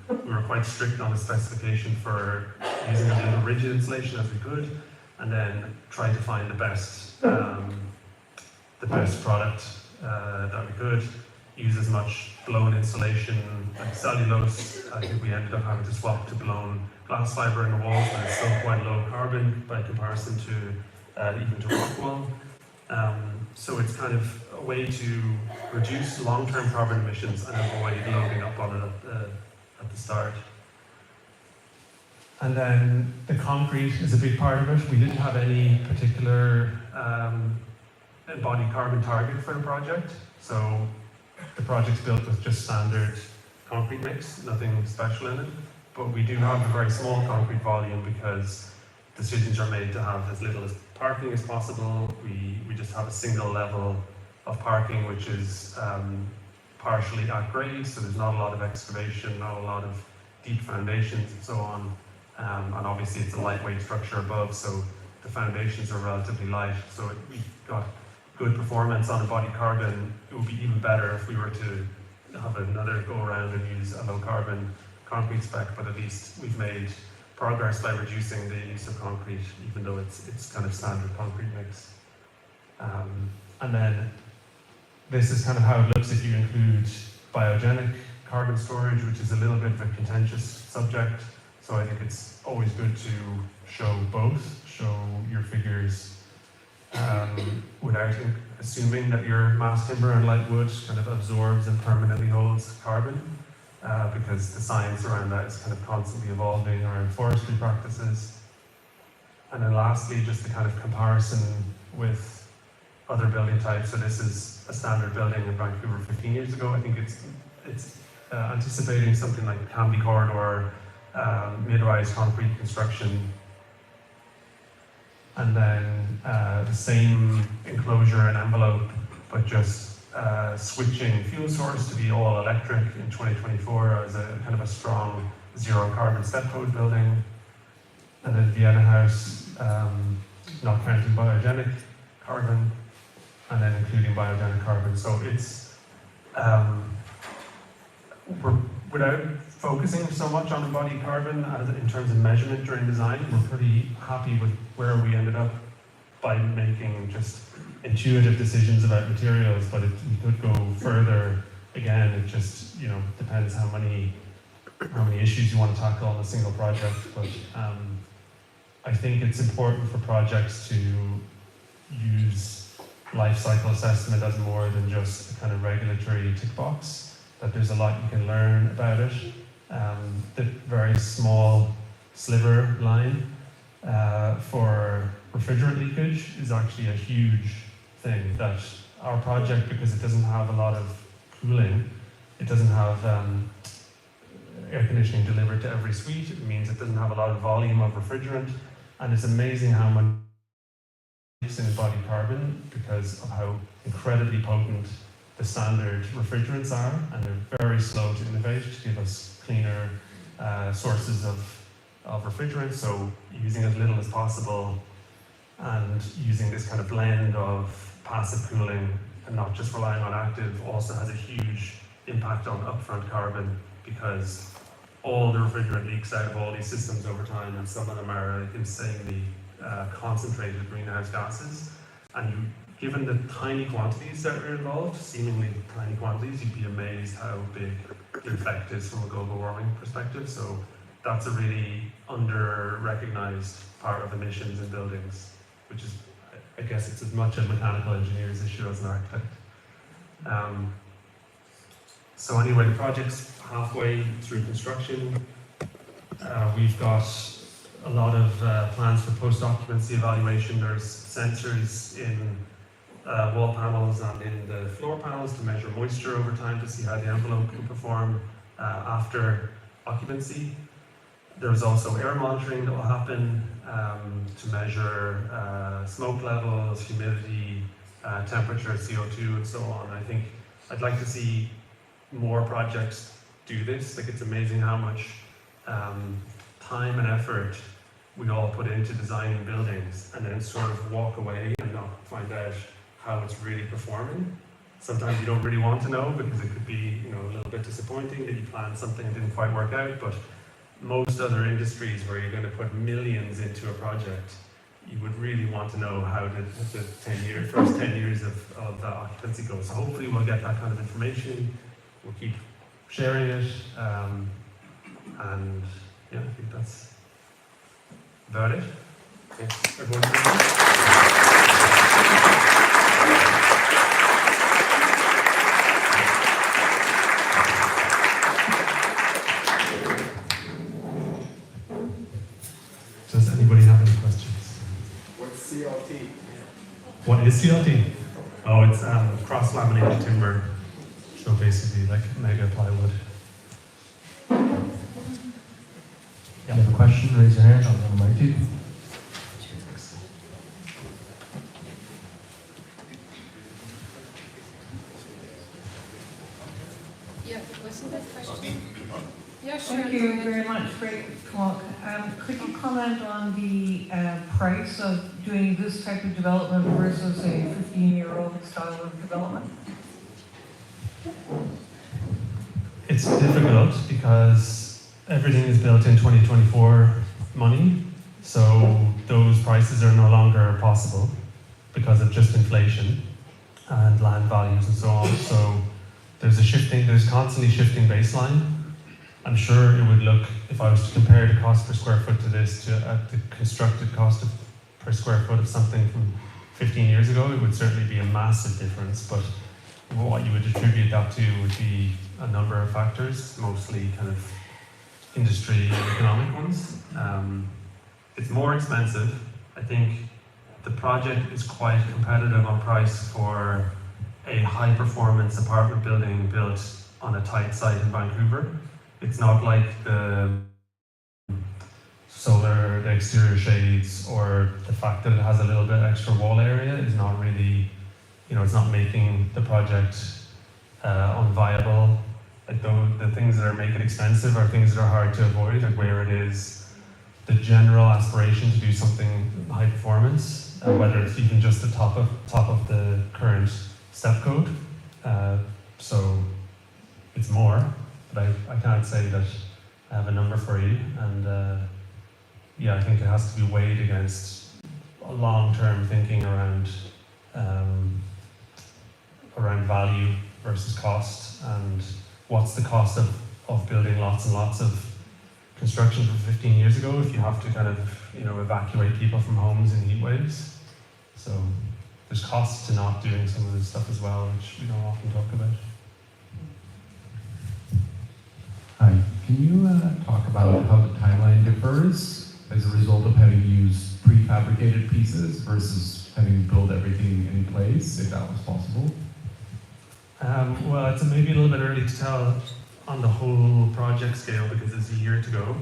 we were quite strict on the specification for using as little rigid insulation as we could, and then try to find the best the best product that we could, use as much blown insulation like cellulose. I think we ended up having to swap to blown glass fibre in the walls, but it's still quite low carbon by comparison to even to rock wool. So it's kind of a way to reduce long-term carbon emissions and avoid loading up on it at the start. And then the concrete is a big part of it. We didn't have any particular embodied carbon target for the project, so the project's built with just standard concrete mix, nothing special in it. But we do have a very small concrete volume because decisions are made to have as little as parking as possible. We just have a single level of parking, which is partially at grade, so there's not a lot of excavation, not a lot of deep foundations and so on. And obviously it's a lightweight structure above, so the foundations are relatively light. So we've got good performance on embodied carbon. It would be even better if we were to have another go around and use a low carbon concrete spec, but at least we've made progress by reducing the use of concrete, even though it's kind of standard concrete mix. And then this is kind of how it looks if you include biogenic carbon storage, which is a little bit of a contentious subject. So I think it's always good to show both, show your figures without assuming that your mass timber and light wood kind of absorbs and permanently holds carbon, because the science around that is kind of constantly evolving around forestry practices. And then lastly, just the kind of comparison with other building types. So this is a standard building in Vancouver 15 years ago. I think it's anticipating something like Canby Corridor, mid-rise concrete construction, and then the same enclosure and envelope, but just switching fuel source to be all electric in 2024 as a kind of a strong zero carbon step code building. And then Vienna House, not counting biogenic carbon, and then including biogenic carbon. So it's, without focusing so much on embodied carbon as in terms of measurement during design, we're pretty happy with where we ended up by making just intuitive decisions about materials, but we could go further. Again, it just, you know, depends how many issues you want to tackle on a single project. But I think it's important for projects to use life cycle assessment as more than just a kind of regulatory tick box, that there's a lot you can learn about it. The very small sliver line for refrigerant leakage is actually a huge thing, that our project, because it doesn't have a lot of cooling, it doesn't have air conditioning delivered to every suite, it means it doesn't have a lot of volume of refrigerant, and it's amazing how much it's in embodied carbon because of how incredibly potent the standard refrigerants are, and they're very slow to innovate to give us cleaner sources of refrigerant. So using as little as possible and using this kind of blend of passive cooling and not just relying on active also has a huge impact on upfront carbon, because all the refrigerant leaks out of all these systems over time, and some of them are insanely concentrated greenhouse gases. And given the tiny quantities that are involved, seemingly tiny quantities, you'd be amazed how big the effect is from a global warming perspective. So that's a really under-recognized part of emissions in buildings, which is, I guess it's as much a mechanical engineer's issue as an architect. So anyway, the project's halfway through construction. We've got a lot of plans for post-occupancy evaluation. There's sensors in wall panels and in the floor panels to measure moisture over time to see how the envelope can perform after occupancy. There's also air monitoring that will happen to measure smoke levels, humidity, temperature, CO2, and so on. I think I'd like to see more projects do this. Like, it's amazing how much time and effort we all put into designing buildings, and then sort of walk away and not find out how it's really performing. Sometimes you don't really want to know, because it could be, you know, a little bit disappointing that you planned something and didn't quite work out. But most other industries where you're going to put millions into a project, you would really want to know how the first 10 years of the occupancy goes. So hopefully we'll get that kind of information. We'll keep sharing it. And yeah, I think that's about it. Okay, everyone. Does anybody have any questions? What's CLT? What is CLT? Oh, it's cross-laminated timber. So basically like mega plywood. If you have a question, raise your hand, I'll have a mic to you. Yeah, wasn't that question? Yeah, sure. Thank you very much. Great talk. Could you comment on the price of doing this type of development versus a 15-year-old style of development? It's difficult because everything is built in 2024 money, so those prices are no longer possible because of just inflation and land values and so on. So there's constantly shifting baseline. I'm sure it would look, if I was to compare the cost per square foot to this to the constructed cost per square foot of something from 15 years ago, it would certainly be a massive difference. But what you would attribute that to would be a number of factors, mostly kind of industry and economic ones. It's more expensive. I think the project is quite competitive on price for a high performance apartment building built on a tight site in Vancouver. It's not like the solar, the exterior shades, or the fact that it has a little bit extra wall area is not really, it's not making the project unviable. Like the things that make it expensive are things that are hard to avoid, like where it is the general aspiration to do something high performance, whether it's even just the top of the current step code. So it's more. But I can't say that I have a number for you, and I think it has to be weighed against a long-term thinking around value versus cost, and what's the cost of building lots and lots of construction from 15 years ago if you have to kind of evacuate people from homes in heat waves. So there's costs to not doing some of this stuff as well, which we don't often talk about. Hi, can you talk about how the timeline differs as a result of having used prefabricated pieces versus having built everything in place, if that was possible? Well, it's maybe a little bit early to tell on the whole project scale because it's a year to go.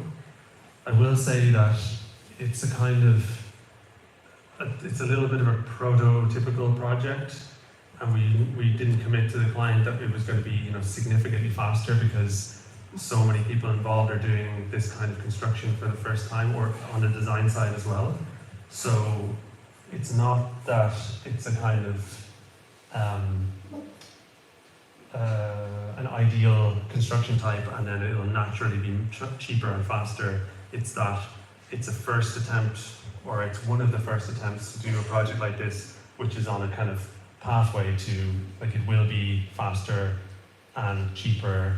I will say that it's a little bit of a prototypical project, and we didn't commit to the client that it was going to be significantly faster because so many people involved are doing this kind of construction for the first time, or on the design side as well. So it's not that it's a kind of an ideal construction type and then it'll naturally be cheaper and faster. It's that it's a first attempt, or it's one of the first attempts to do a project like this, which is on a kind of pathway to, like, it will be faster and cheaper.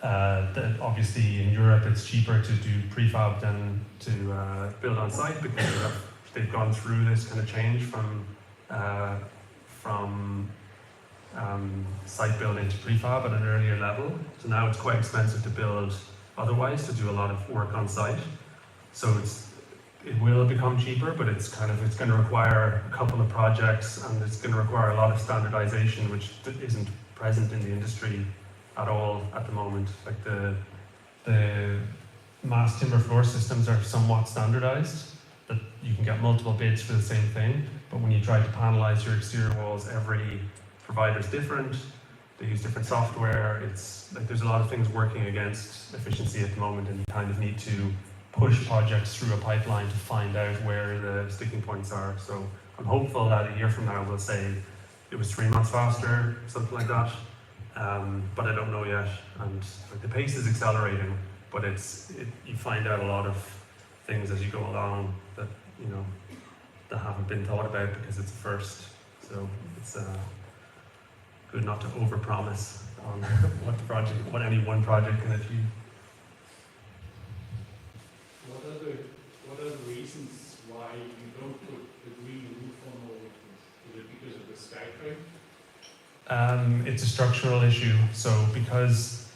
Obviously in Europe it's cheaper to do prefab than to build on site because they've gone through this kind of change from site building to prefab at an earlier level. So now it's quite expensive to build otherwise, to do a lot of work on site. So it will become cheaper, but it's going to require a couple of projects, and it's going to require a lot of standardization, which isn't present in the industry at all at the moment. Like the mass timber floor systems are somewhat standardized, that you can get multiple bids for the same thing, but when you try to panelize your exterior walls, every provider is different, they use different software. It's like there's a lot of things working against efficiency at the moment, and you kind of need to push projects through a pipeline to find out where the sticking points are. So I'm hopeful that a year from now we'll say it was 3 months faster, something like that. But I don't know yet, and like, the pace is accelerating, but you find out a lot of things as you go along that that haven't been thought about because it's a first. So it's good not to overpromise on what any one project can achieve. What are the reasons why you don't put the green roof on all of this? Is it because of the sky frame? It's a structural issue. So because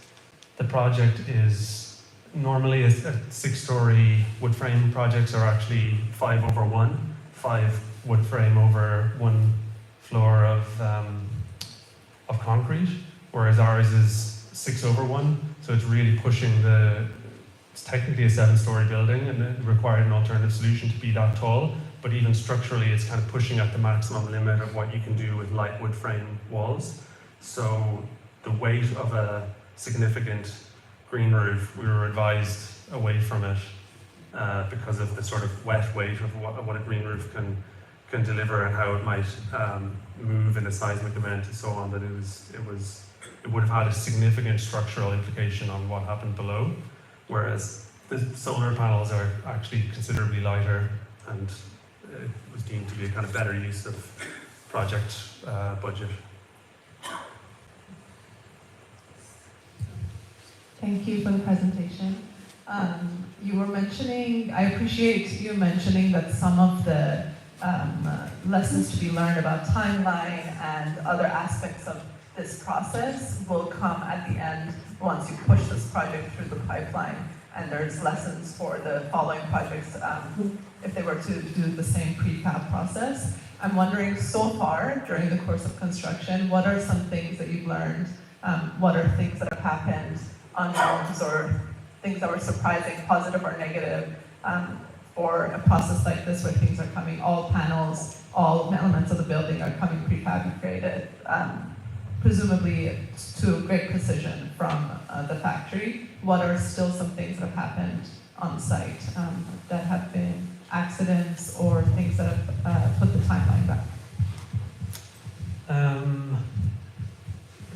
the project is normally a 6-story wood frame projects are actually 5/1, 5 wood frame over 1 floor of concrete, whereas ours is 6/1. So it's really pushing it's technically a 7-story building and it required an alternative solution to be that tall. But even structurally, it's kind of pushing at the maximum limit of what you can do with light wood frame walls. So the weight of a significant green roof, we were advised away from it because of the sort of wet weight of what a green roof can deliver and how it might move in a seismic event and so on. That it would have had a significant structural implication on what happened below, whereas the solar panels are actually considerably lighter, and it was deemed to be a kind of better use of project budget. Thank you for the presentation. You were mentioning, I appreciate you mentioning that some of the lessons to be learned about timeline and other aspects of this process will come at the end once you push this project through the pipeline. And there's lessons for the following projects if they were to do the same prefab process. I'm wondering, so far during the course of construction, what are some things that you've learned? What are things that have happened, unknowns or things that were surprising, positive or negative, for a process like this where things are coming, all panels, all elements of the building are coming prefabricated, presumably to a great precision from the factory. What are still some things that have happened on site that have been accidents or things that have put the timeline back?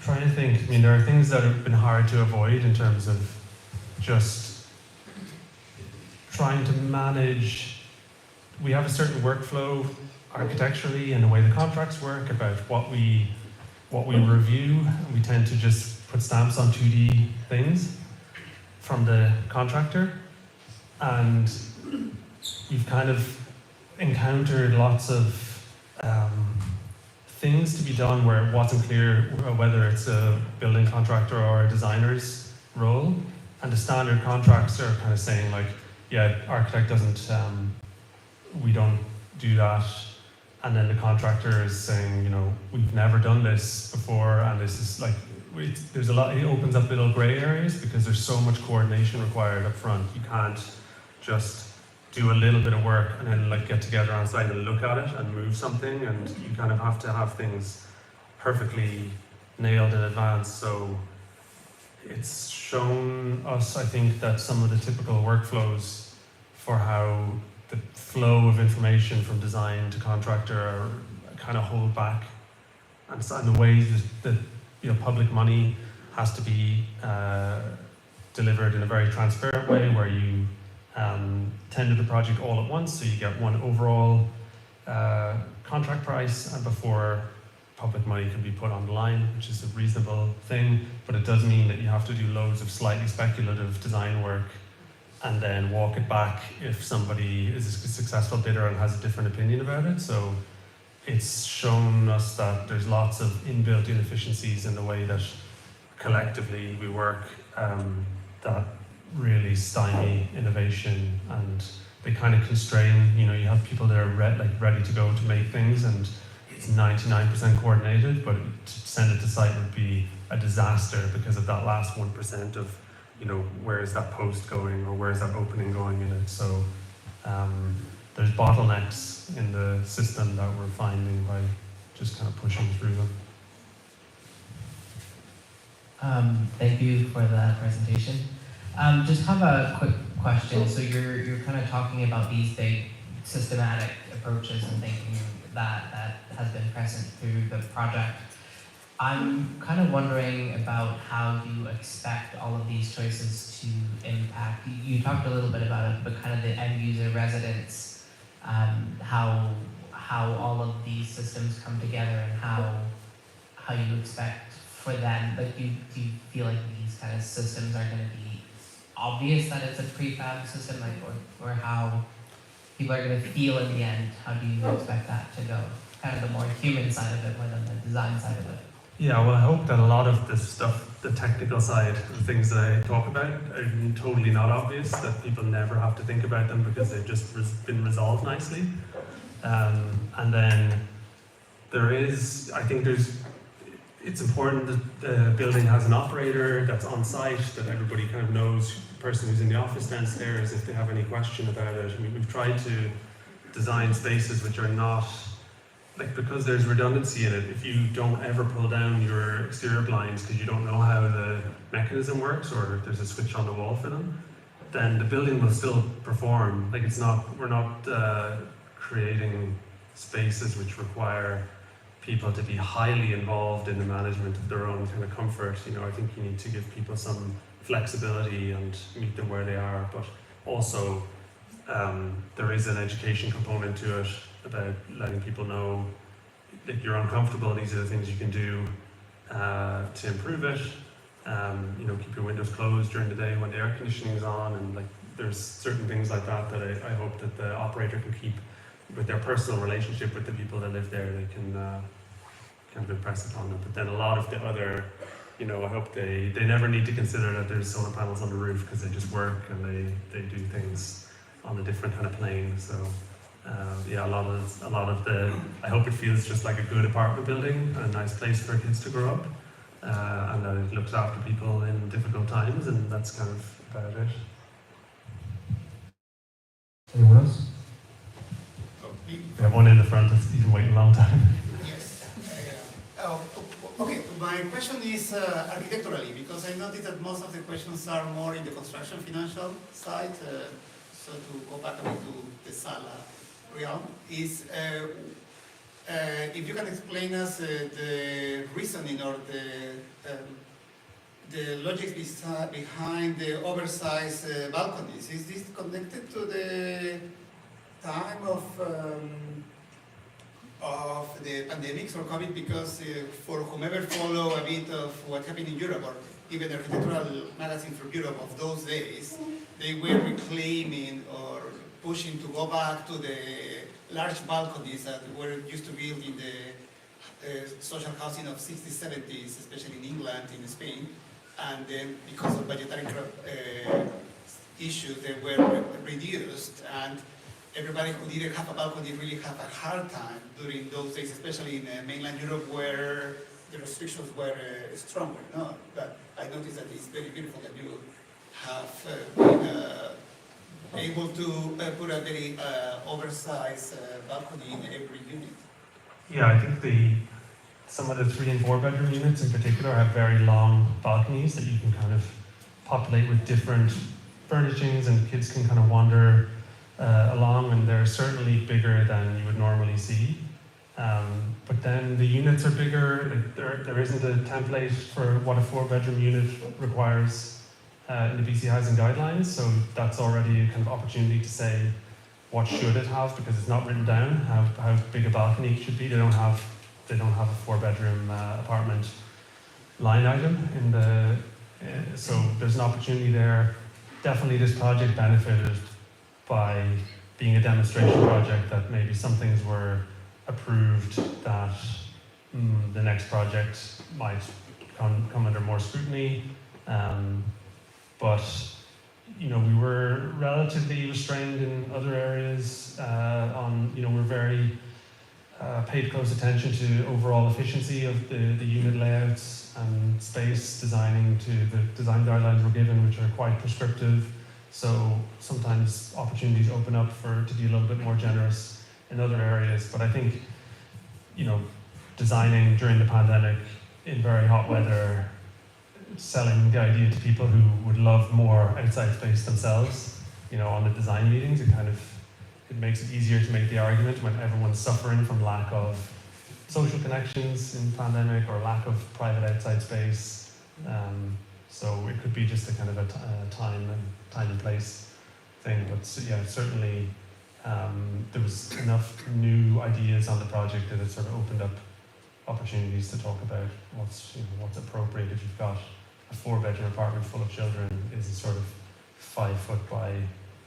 Trying to think. I mean, there are things that have been hard to avoid in terms of just trying to manage. We have a certain workflow architecturally and the way the contracts work about what we review. We tend to just put stamps on 2D things from the contractor, and you've kind of encountered lots of things to be done where it wasn't clear whether it's a building contractor or a designer's role, and the standard contracts are kind of saying like, yeah, architect doesn't, we don't do that, and then the contractor is saying, you know, we've never done this before, and this is like, there's a lot, it opens up little gray areas because there's so much coordination required up front. You can't just do a little bit of work and then like get together on site and look at it and move something, and you kind of have to have things perfectly nailed in advance. So it's shown us, I think, that some of the typical workflows for how the flow of information from design to contractor are kind of hold back, and the way that you know, public money has to be delivered in a very transparent way, where you tender the project all at once, so you get one overall contract price, and before public money can be put on the line, which is a reasonable thing, but it does mean that you have to do loads of slightly speculative design work and then walk it back if somebody is a successful bidder and has a different opinion about it. So it's shown us that there's lots of inbuilt inefficiencies in the way that collectively we work that really stymie innovation, and they kind of constrain, you know, you have people that are ready to go to make things, and it's 99% coordinated, but to send it to site would be a disaster because of that last 1% of, you know, where is that post going or where is that opening going in it. So there's bottlenecks in the system that we're finding by just kind of pushing through them. Thank you for that presentation. Just have a quick question. So you're kind of talking about these big systematic approaches and thinking that has been present through the project. I'm kind of wondering about how you expect all of these choices to impact. You talked a little bit about it, but kind of the end user residents how all of these systems come together and how you expect for them, like do you feel like these kind of systems are going to be obvious that it's a prefab system, like or how people are going to feel in the end? How do you expect that to go? Kind of the more human side of it more than the design side of it. Yeah, well, I hope that a lot of this stuff, the technical side, the things that I talk about, are totally not obvious, that people never have to think about them because they've just been resolved nicely. And then it's important that the building has an operator that's on site, that everybody kind of knows the person who's in the office downstairs if they have any question about it. I mean, we've tried to design spaces which are not, like, because there's redundancy in it. If you don't ever pull down your exterior blinds because you don't know how the mechanism works or if there's a switch on the wall for them, then the building will still perform. Like, we're not creating spaces which require people to be highly involved in the management of their own kind of comfort. You know, I think you need to give people some flexibility and meet them where they are, but also there is an education component to it about letting people know if you're uncomfortable, these are the things you can do to improve it. You know, keep your windows closed during the day when the air conditioning is on, and like there's certain things like that that I hope that the operator can keep with their personal relationship with the people that live there. They can kind of impress upon them. But then a lot of the other, you know, I hope they never need to consider that there's solar panels on the roof because they just work and they do things on a different kind of plane. So yeah, a lot of the, I hope it feels just like a good apartment building, a nice place for kids to grow up, and that it looks after people in difficult times, and that's kind of about it. Anyone else? We have one in the front that's been waiting a long time. Yes. Okay, my question is architecturally, because I noticed that most of the questions are more in the construction financial side. So to go back a bit to the SALA realm, is if you can explain us the reasoning or the logic behind the oversized balconies. Is this connected to the time of the pandemics or COVID? Because for whomever follow a bit of what happened in Europe, or even architectural magazines from Europe of those days, they were reclaiming or pushing to go back to the large balconies that were used to build in the social housing of 60s, 70s, especially in England, in Spain. And then because of budgetary issues, they were reduced. And everybody who didn't have a balcony really had a hard time during those days, especially in mainland Europe, where the restrictions were stronger. No, but I noticed that it's very beautiful that you have been able to put a very oversized balcony in every unit. Yeah, I think some of the 3 and 4 bedroom units in particular have very long balconies that you can kind of populate with different furnishings, and kids can kind of wander along, and they're certainly bigger than you would normally see. But then the units are bigger. Like there isn't a template for what a 4-bedroom unit requires in the BC Housing Guidelines, so that's already a kind of opportunity to say what should it have, because it's not written down how big a balcony should be. They don't have a 4-bedroom apartment line item in the so there's an opportunity there. Definitely this project benefited by being a demonstration project, that maybe some things were approved that the next project might come under more scrutiny. But you know, we were relatively restrained in other areas. We're very paid close attention to overall efficiency of the unit layouts and space designing to the design guidelines we're given, which are quite prescriptive. So sometimes opportunities open up to be a little bit more generous in other areas. But I think, you know, designing during the pandemic in very hot weather, selling the idea to people who would love more outside space themselves, you know, on the design meetings, it makes it easier to make the argument when everyone's suffering from lack of social connections in the pandemic or lack of private outside space. So it could be just a kind of a time and place thing, but yeah, certainly There was enough new ideas on the project that it sort of opened up opportunities to talk about what's appropriate if you've got a 4-bedroom apartment full of children. Is a sort of 5-foot by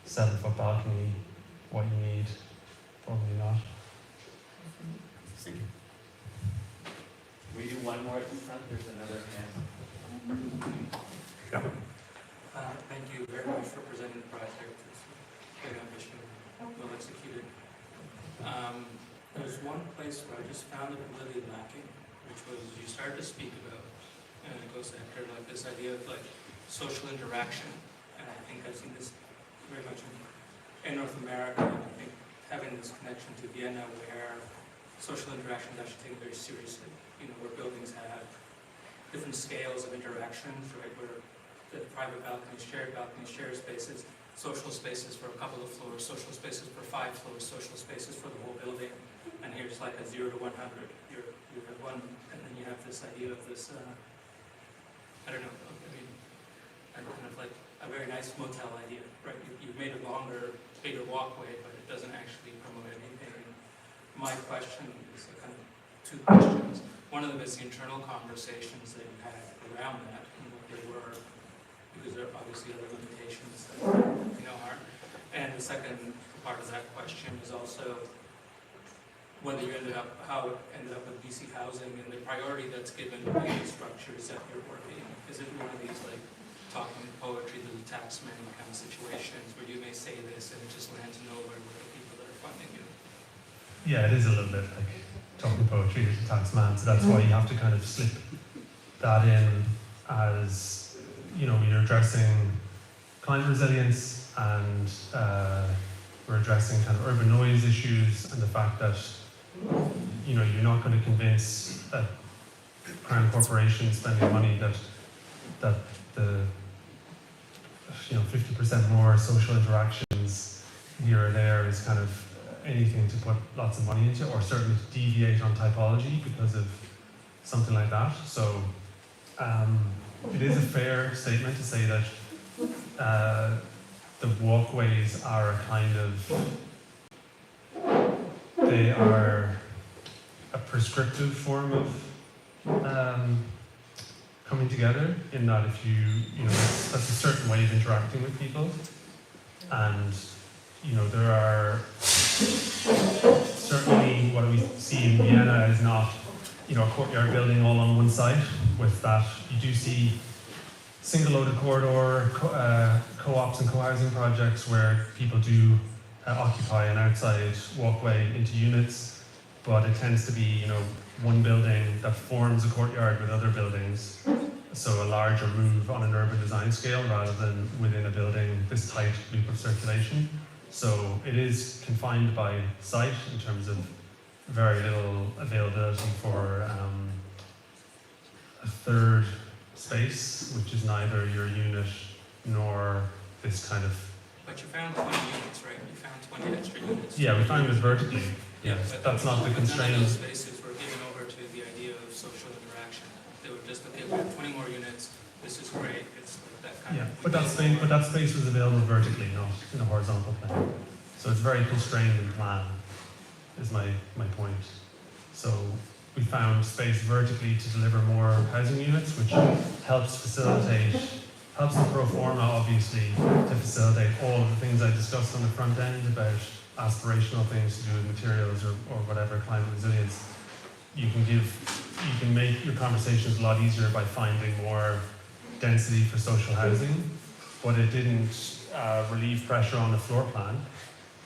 7-foot balcony what you need? Probably not. Thank you. We do one more at the front, there's another hand. Thank you very much for presenting the project. It's very ambitious, well executed. There's one place where I just found it completely lacking, which was you started to speak about, and it goes after like this idea of like social interaction. And I think I've seen this very much in North America. And I think having this connection to Vienna where social interaction is actually taken very seriously. You know, where buildings have different scales of interactions, right? Where the private balconies, shared spaces, social spaces for a couple of floors, social spaces for 5 floors, social spaces for the whole building. And here's like a 0 to 100. You have one, and then you have this idea of this, I don't know, I mean, kind of like a very nice motel idea, right? You've made a longer, bigger walkway, but it doesn't actually promote anything. My question is kind of 2 questions. One of them is the internal conversations that you had around that and what they were, because there are obviously other limitations that aren't. And the second part of that question is also whether how it ended up with BC Housing and the priority that's given to the structures that you're working. Is it one of these like talking poetry to the taxman kind of situations where you may say this and it just lands nowhere with the people that are funding you? Yeah, it is a little bit like talking poetry to the taxman, so that's why you have to kind of slip that in as, you're addressing climate resilience and we're addressing kind of urban noise issues and the fact that, you're not going to convince a Crown corporation spending money that the 50% more social interactions here or there is kind of anything to put lots of money into, or certainly to deviate on typology because of something like that. So it is a fair statement to say that the walkways are a kind of, they are a prescriptive form of coming together, in that if that's a certain way of interacting with people. And there are certainly what we see in Vienna is not, a courtyard building all on one site. With that, you do see single-loaded corridor co-ops and co-housing projects where people do occupy an outside walkway into units, but it tends to be, one building that forms a courtyard with other buildings. So a larger move on an urban design scale rather than within a building, this tight loop of circulation. So it is confined by site in terms of very little availability for a third space, which is neither your unit nor this kind of... But you found 20 units, right? You found 20 extra units. Yeah, we found it vertically. Yeah, Yes, that's not the constraint. None of those spaces were given over to the idea of social interaction. They were just, okay, we have 20 more units, this is great, it's like that kind Yeah, of... but that space was available vertically, not in a horizontal plane. So it's very constrained in plan, is my point. So we found space vertically to deliver more housing units, which helps the pro forma obviously to facilitate all of the things I discussed on the front end about aspirational things to do with materials or whatever, climate resilience. You can make your conversations a lot easier by finding more density for social housing, but it didn't relieve pressure on the floor plan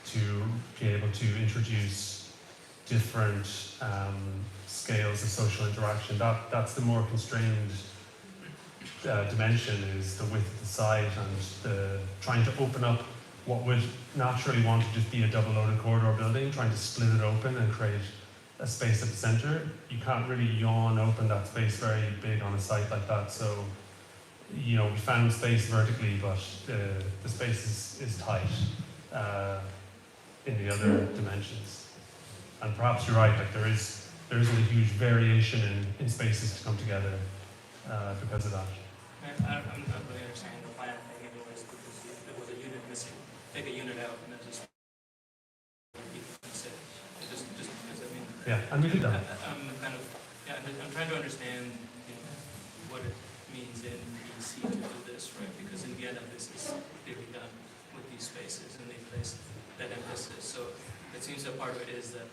to be able to introduce different scales of social interaction. That's the more constrained dimension, is the width of the site and trying to open up what would naturally want to just be a double-loaded corridor building, trying to split it open and create a space at the center. You can't really yawn open that space very big on a site like that. So, we found space vertically, but the space is tight in the other dimensions. And perhaps you're right, like there isn't a huge variation in spaces to come together because of that. I'm not really understanding the plan thing anyways, because there was a unit missing. Take a unit out and then just Yeah, and we did that. I'm trying to understand, what it means in BC to do this, right? Because in Vienna, this is clearly done with these spaces, and they place that emphasis. So it seems that part of it is that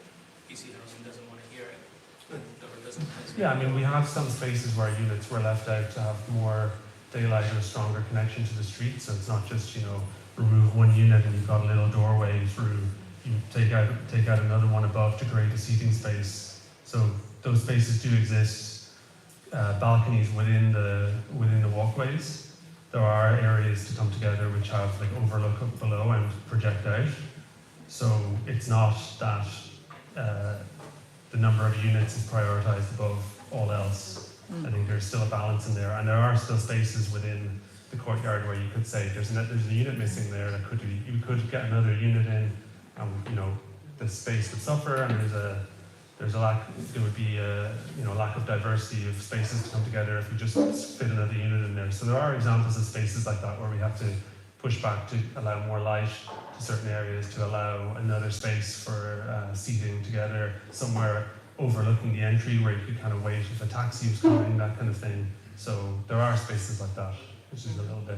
BC Housing doesn't want to hear it, or doesn't. Yeah, I mean, we have some spaces where units were left out to have more daylight and a stronger connection to the street. So it's not just, remove one unit and you've got a little doorway through. You take out another one above to create a seating space. So those spaces do exist. Balconies within the walkways. There are areas to come together which have like overlook up below and project out. So it's not that the number of units is prioritized above all else. I think there's still a balance in there, and there are still spaces within the courtyard where you could say there's a unit missing there that you could get another unit in, and the space would suffer, and there would be a lack of diversity of spaces to come together if you just fit another unit in there. So there are examples of spaces like that where we have to push back to allow more light to certain areas, to allow another space for seating together, somewhere overlooking the entry where you could kind of wait if a taxi was coming, that kind of thing. So there are spaces like that, which is a little bit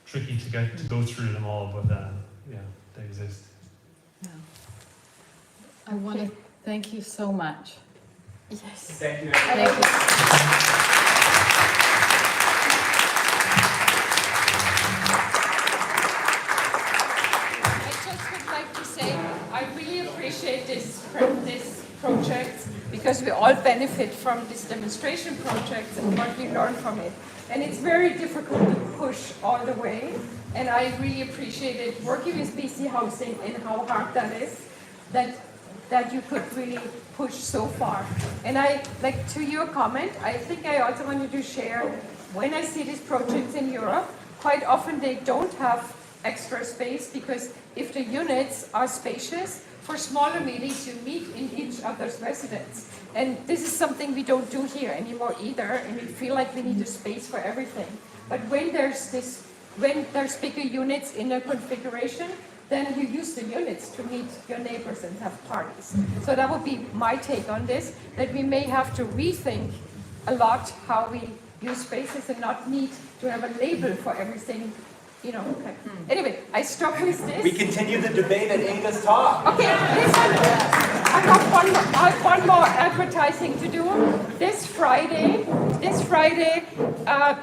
tricky to go through them all, but yeah, they exist. I want to thank you so much. Yes. Thank you. Thank you. I just would like to say I really appreciate this project because we all benefit from this demonstration project and what we learn from it. And it's very difficult to push all the way. And I really appreciated working with BC Housing and how hard that is, that you could really push so far. And to your comment, I think I also wanted to share, when I see these projects in Europe, quite often they don't have extra space because if the units are spacious, for smaller meetings you meet in each other's residence. And this is something we don't do here anymore either, and we feel like we need a space for everything. But when there's bigger units in a configuration, then you use the units to meet your neighbors and have parties. So that would be my take on this, that we may have to rethink a lot how we use spaces and not need to have a label for everything, Okay. Anyway, I stop with this. We continue the debate at Inga's talk. Okay, listen, I have one more advertising to do. This Friday,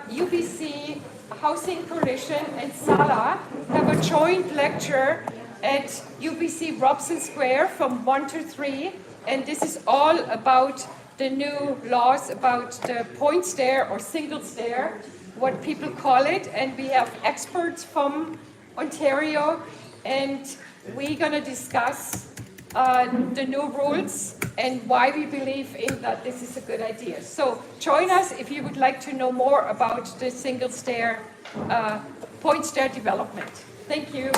UBC Housing Coalition and SALA have a joint lecture at UBC Robson Square from 1 to 3, and this is all about the new laws about the point stair or single stair, what people call it, and we have experts from Ontario, and we're going to discuss the new rules and why we believe in that this is a good idea. So join us if you would like to know more about the single stair, point stair development. Thank you.